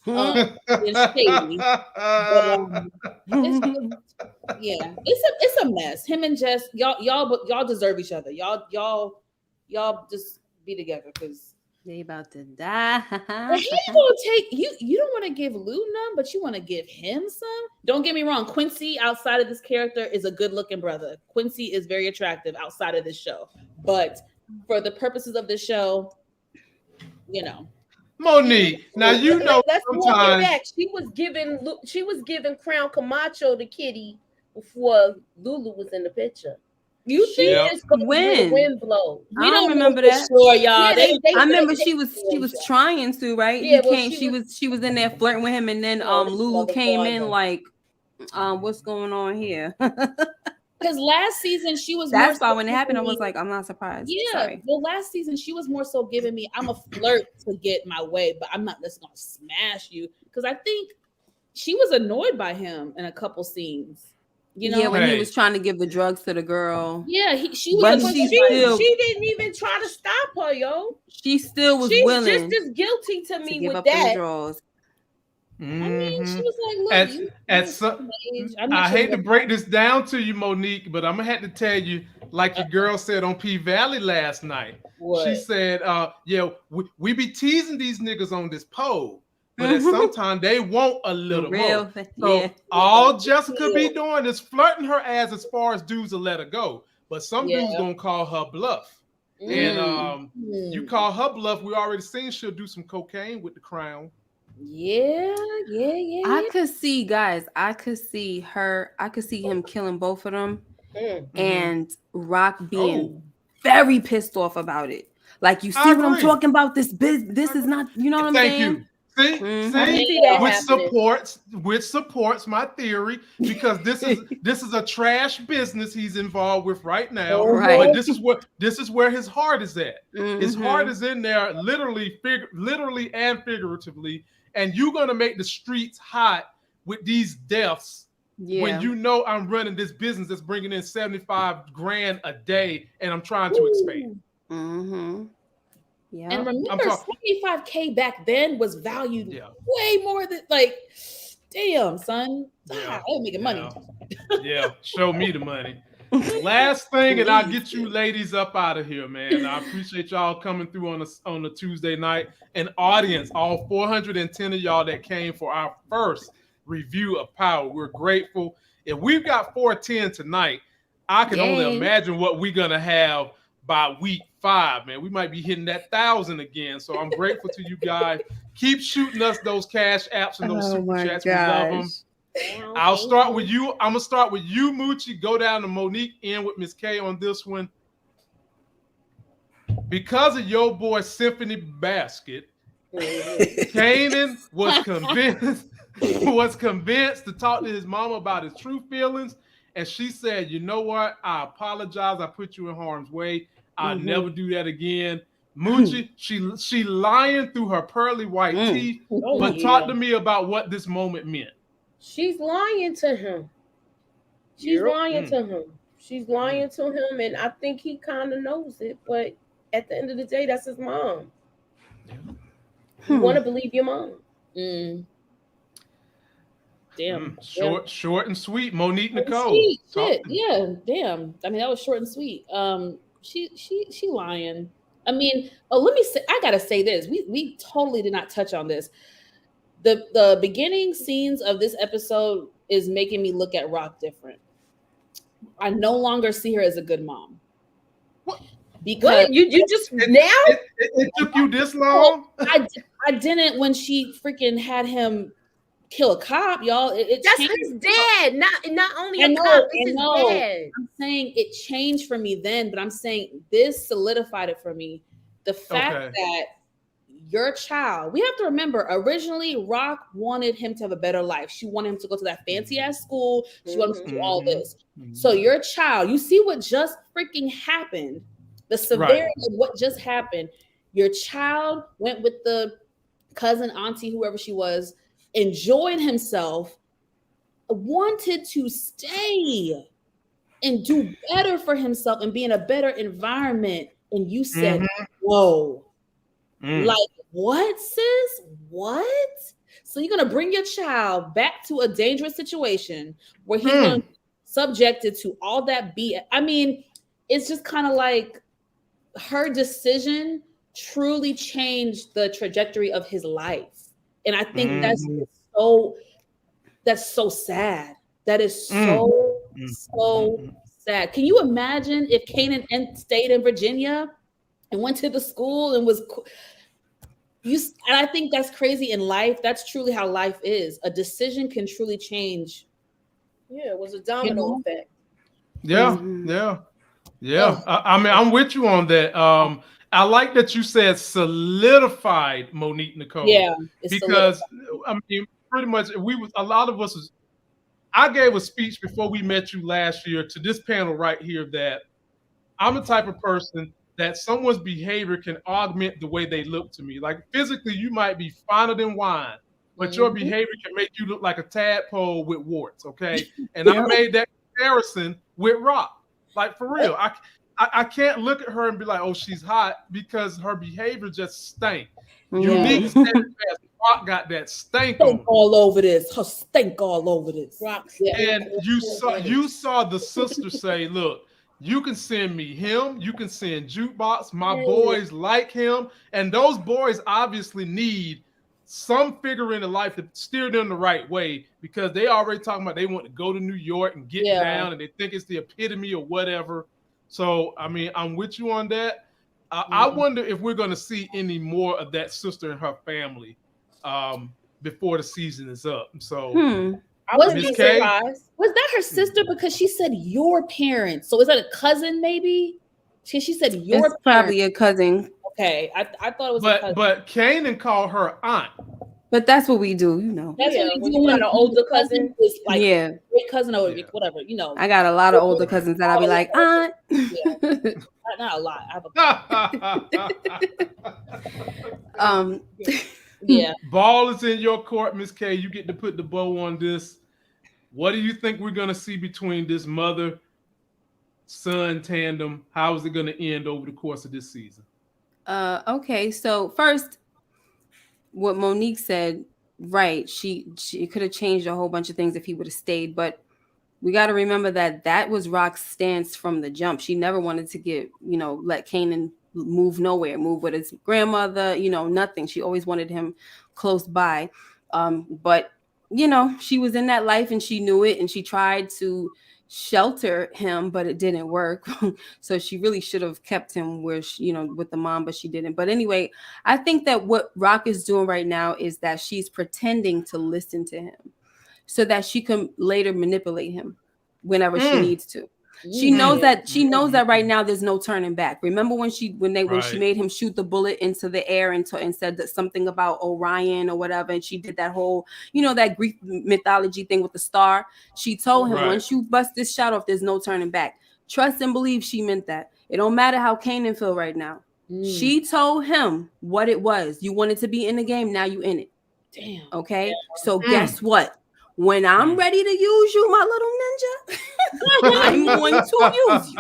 Shady. But, it's a mess. Him and Jess, y'all deserve each other. Y'all just be together because
they about to die.
He gonna take you. You don't want to give Lou none, but you want to give him some. Don't get me wrong. Quincy, outside of this character, is a good-looking brother. Quincy is very attractive outside of this show, but for the purposes of this show,
Monique, now
let's walk it back. She was giving Crown Camacho the kitty before Lulu was in the picture.
You think
it's when wind blows?
I don't remember that.
Sure, y'all.
I remember she was trying to, right? Yeah, she was in there flirting with him, and then Lulu came in like, what's going on here?
Because last season she was.
That's why when it happened, I was like, I'm not surprised.
Yeah,
sorry.
Well, last season she was more so giving me, I'm a flirt to get my way, but I'm not just gonna smash you. Because I think she was annoyed by him in a couple scenes.
When he was trying to give the drugs to the girl.
Yeah, she
didn't even try to stop her, yo.
She still was willing.
She's just as guilty to me
give
with
up
that.
Draws.
I mean, she was like,
I hate to break this down to you, Monique, but I'm gonna have to tell you, like your girl said on P Valley last night. What? She said, we be teasing these niggas on this pole, but at some time they want a little more. So all Jessica be doing is flirting her ass as far as dudes will let her go. But some dudes gonna call her bluff. And you call her bluff, we already seen she'll do some cocaine with the Crown.
Yeah.
I could see him killing both of them, and Rock being very pissed off about it. Like, you see what I'm talking about? This is not, you know what I'm saying?
See, which supports my theory, because this is a trash business he's involved with right now.
Right.
But this is where his heart is at. His heart is in there, literally and figuratively. And you're gonna make the streets hot with these deaths when you know I'm running this business that's bringing in $75,000 a day, and I'm trying to expand.
Yeah. And remember, $75K back then was valued way more than, like, damn, son. I was making money.
Yeah, show me the money. Last thing, and I'll get you ladies up out of here, man. I appreciate y'all coming through on a Tuesday night. And audience, all 410 of y'all that came for our first review of Power. We're grateful. If we've got 410 tonight, I can only imagine what we're gonna have by week 5, man. We might be hitting that 1,000 again. So I'm grateful to you guys. Keep shooting us those cash apps and those super chats. We love them. I'll start with you. I'm gonna start with you, Moochie. Go down to Monique, end with Miss K on this one. Because of your boy Symphony Basket, Kanan was convinced to talk to his mama about his true feelings, and she said, "You know what? I apologize. I put you in harm's way. I'll never do that again." Moochie, she lying through her pearly white teeth, but talk to me about what this moment meant.
She's lying to him. She's lying to him, and I think he kind of knows it. But at the end of the day, that's his mom. You want to believe your mom.
Damn.
Short and sweet. Monique Nicole.
Shit. Yeah. Damn. I mean, that was short and sweet. She lying. I mean, let me say, I gotta say this. We totally did not touch on this. The beginning scenes of this episode is making me look at Rock different. I no longer see her as a good mom.
What?
Because you just
it took you this long?
Well, I didn't when she freaking had him kill a cop, y'all.
That's his dad, not only a cop, it's his dad.
I'm saying it changed for me then, but I'm saying this solidified it for me. The fact that your child, we have to remember, originally Rock wanted him to have a better life. She wanted him to go to that fancy ass school. She wanted him to do all this. So your child, you see what just freaking happened, the severity of what just happened. Your child went with the cousin, auntie, whoever she was, enjoyed himself, wanted to stay and do better for himself and be in a better environment. And you said, whoa, like what, sis? What? So you're going to bring your child back to a dangerous situation where he's going to be subjected to all that BS. I mean, it's just kind of like her decision truly changed the trajectory of his life. And I think that's so sad. That is so sad. Can you imagine if Kanan stayed in Virginia and went to the school and was and I think that's crazy in life. That's truly how life is. A decision can truly change.
Yeah, it was a domino effect.
Yeah. I mean, I'm with you on that. I like that you said solidified Monique Nicole.
Yeah,
because I mean, pretty much a lot of us. I gave a speech before we met you last year to this panel right here that I'm the type of person that someone's behavior can augment the way they look to me. Like physically, you might be finer than wine, but your behavior can make you look like a tadpole with warts. Okay, and I made that comparison with Rock. Like for real, I can't look at her and be like, oh, she's hot, because her behavior just stank. Unique Rock got that stank on
all over this. Her stink all over this.
And you saw the sister say, look, you can send me him, you can send Jukebox, my boys like him. And those boys obviously need some figure in the life to steer them the right way, because they already talking about they want to go to New York and get down, and they think it's the epitome or whatever. So, I mean, I'm with you on that. I wonder if we're going to see any more of that sister and her family before the season is up. So,
was that her sister? Because she said your parents. So is that a cousin maybe? She said your parents.
Probably a cousin.
Okay, I thought it was a cousin.
But Kanan called her aunt.
But that's what we do, you know.
That's what we do when an older cousin is like great cousin or whatever, you know.
I got a lot of older cousins that I'll be like, aunt.
Not a lot. I have a
Ball is in your court, Miss K. You get to put the bow on this. What do you think we're going to see between this mother-son tandem? How is it going to end over the course of this season?
Okay, so first, what Monique said, right, she could have changed a whole bunch of things if he would have stayed, but we got to remember that was Rock's stance from the jump. She never wanted to let Kanan move nowhere, move with his grandmother, nothing. She always wanted him close by. But, she was in that life and she knew it, and she tried to shelter him, but it didn't work. So she really should have kept him where with the mom, but she didn't. But anyway, I think that what Rock is doing right now is that she's pretending to listen to him so that she can later manipulate him whenever she needs to. She knows that right now there's no turning back. Remember when she made him shoot the bullet into the air and said that something about Orion or whatever, and she did that whole, that Greek mythology thing with the star. She told him, once you bust this shot off, there's no turning back. Trust and believe she meant that. It don't matter how Kanan feel right now. She told him what it was. You wanted to be in the game, now you in it.
Damn.
Okay. So guess what? When I'm ready to use you, my little ninja, I'm going to use you.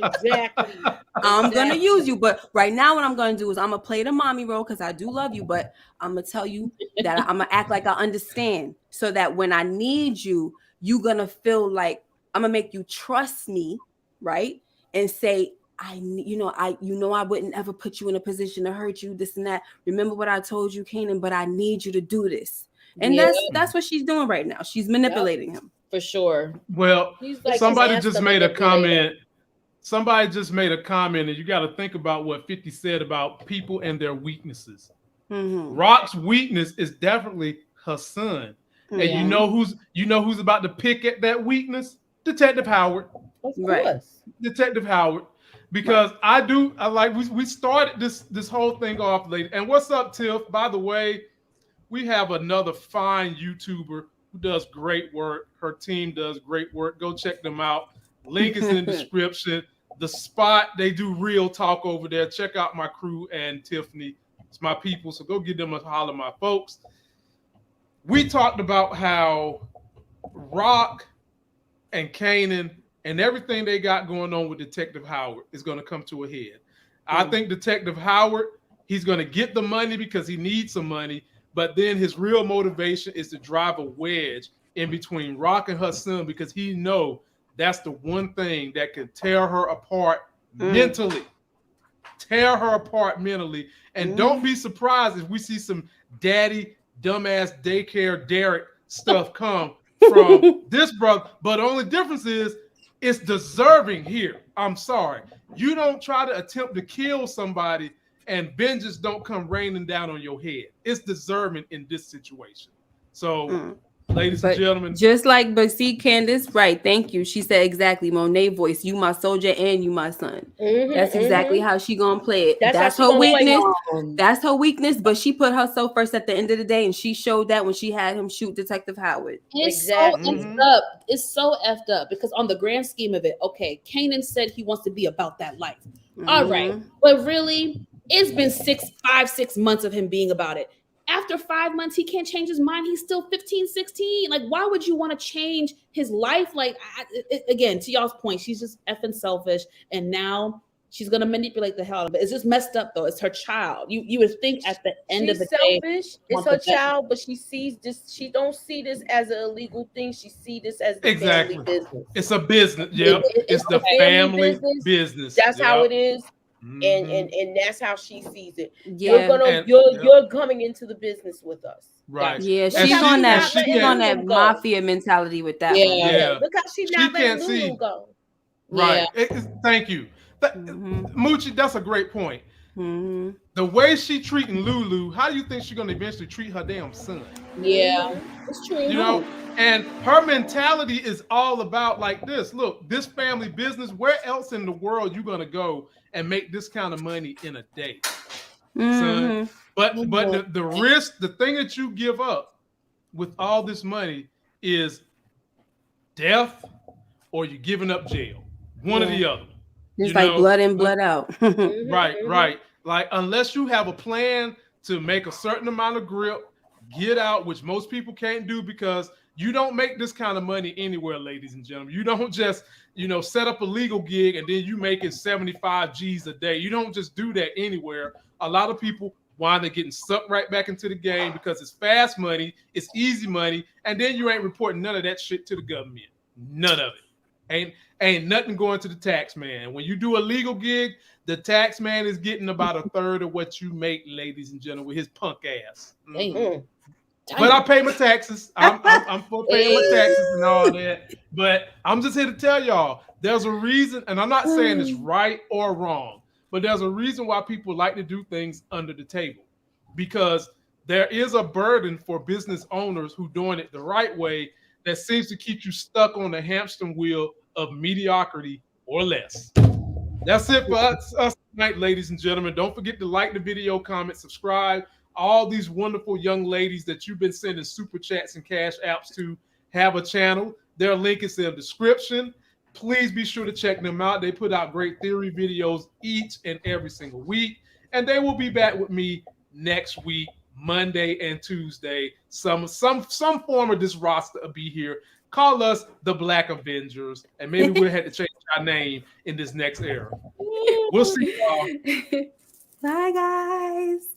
Exactly.
I'm going to use you. But right now what I'm going to do is I'm going to play the mommy role because I do love you. But I'm going to tell you that I'm going to act like I understand so that when I need you, you're going to feel like I'm going to make you trust me, right? And say, I wouldn't ever put you in a position to hurt you, this and that. Remember what I told you, Kanan, but I need you to do this. And that's what she's doing right now. She's manipulating him.
For sure.
Well,
like
somebody just made a comment. Somebody just made a comment, and you got to think about what 50 said about people and their weaknesses. Mm-hmm. Rock's weakness is definitely her son. And you know who's about to pick at that weakness? Detective Howard.
Of course.
Detective Howard. Because we started this whole thing off late. And what's up, Tiff? By the way, we have another fine YouTuber who does great work. Her team does great work. Go check them out. Link is in the description. The Spot, they do real talk over there. Check out my crew and Tiffany. It's my people, so go give them a holler, my folks. We talked about how Rock and Kanan and everything they got going on with Detective Howard is going to come to a head. I think Detective Howard, he's going to get the money because he needs some money, but then his real motivation is to drive a wedge in between Rock and her son because he know that's the one thing that can tear her apart mentally. Tear her apart mentally. And don't be surprised if we see some daddy, dumbass daycare Derek stuff come from this brother. But the only difference is it's deserving here. I'm sorry. You don't try to attempt to kill somebody and vengeance don't come raining down on your head. It's deserving in this situation. So ladies and gentlemen.
But see, Candace, right. Thank you. She said exactly, Monet voice. You my soldier and you my son. That's exactly how she gonna play it. That's her weakness. That's her weakness, but she put herself first at the end of the day, and she showed that when she had him shoot Detective Howard.
It's so effed up. It's so effed up because on the grand scheme of it, okay, Kanan said he wants to be about that life. All right. But really, it's been 6 months of him being about it. After 5 months, he can't change his mind. He's still 15, 16. Like, why would you want to change his life? Like, again, to y'all's point, she's just effing selfish. And now she's going to manipulate the hell out of it. It's just messed up, though. It's her child. You would think at the end of the day.
She's selfish. It's her child, but she sees this. She don't see this as an illegal thing. She sees this as the family business.
It's a business. Yeah. It's the family business.
That's how it is. And that's how she sees it. You're coming into the business with us.
Right.
Yeah, she's on that mafia mentality with that.
Yeah. Look how she not letting Lulu go.
Right. Thank you. Moochie, that's a great point. The way she treating Lulu, how do you think she's gonna eventually treat her damn son?
Yeah, it's true.
You know, and her mentality is all about like this. Look, this family business, where else in the world you gonna go and make this kind of money in a day? Son. But the risk, the thing that you give up with all this money is death or you're giving up jail. One or the other.
It's like blood in, blood out.
Right. Like, unless you have a plan to make a certain amount of grip, get out, which most people can't do because you don't make this kind of money anywhere, ladies and gentlemen. You don't just, set up a legal gig and then you making 75 G's a day. You don't just do that anywhere. A lot of people wind up getting sucked right back into the game because it's fast money, it's easy money, and then you ain't reporting none of that shit to the government. None of it. Ain't nothing going to the tax man. When you do a legal gig, the tax man is getting about a third of what you make, ladies and gentlemen, with his punk ass. But I pay my taxes. I'm for paying my taxes and all that. But I'm just here to tell y'all, there's a reason, and I'm not saying it's right or wrong, but there's a reason why people like to do things under the table. Because there is a burden for business owners who doing it the right way that seems to keep you stuck on the hamster wheel of mediocrity or less. That's it for us tonight, ladies and gentlemen. Don't forget to like the video, comment, subscribe. All these wonderful young ladies that you've been sending super chats and cash apps to have a channel. Their link is in the description. Please be sure to check them out. They put out great theory videos each and every single week. And they will be back with me next week, Monday and Tuesday. Some form of this roster will be here. Call us the Black Avengers, and maybe we'll have to change our name in this next era. We'll see y'all.
Bye, guys.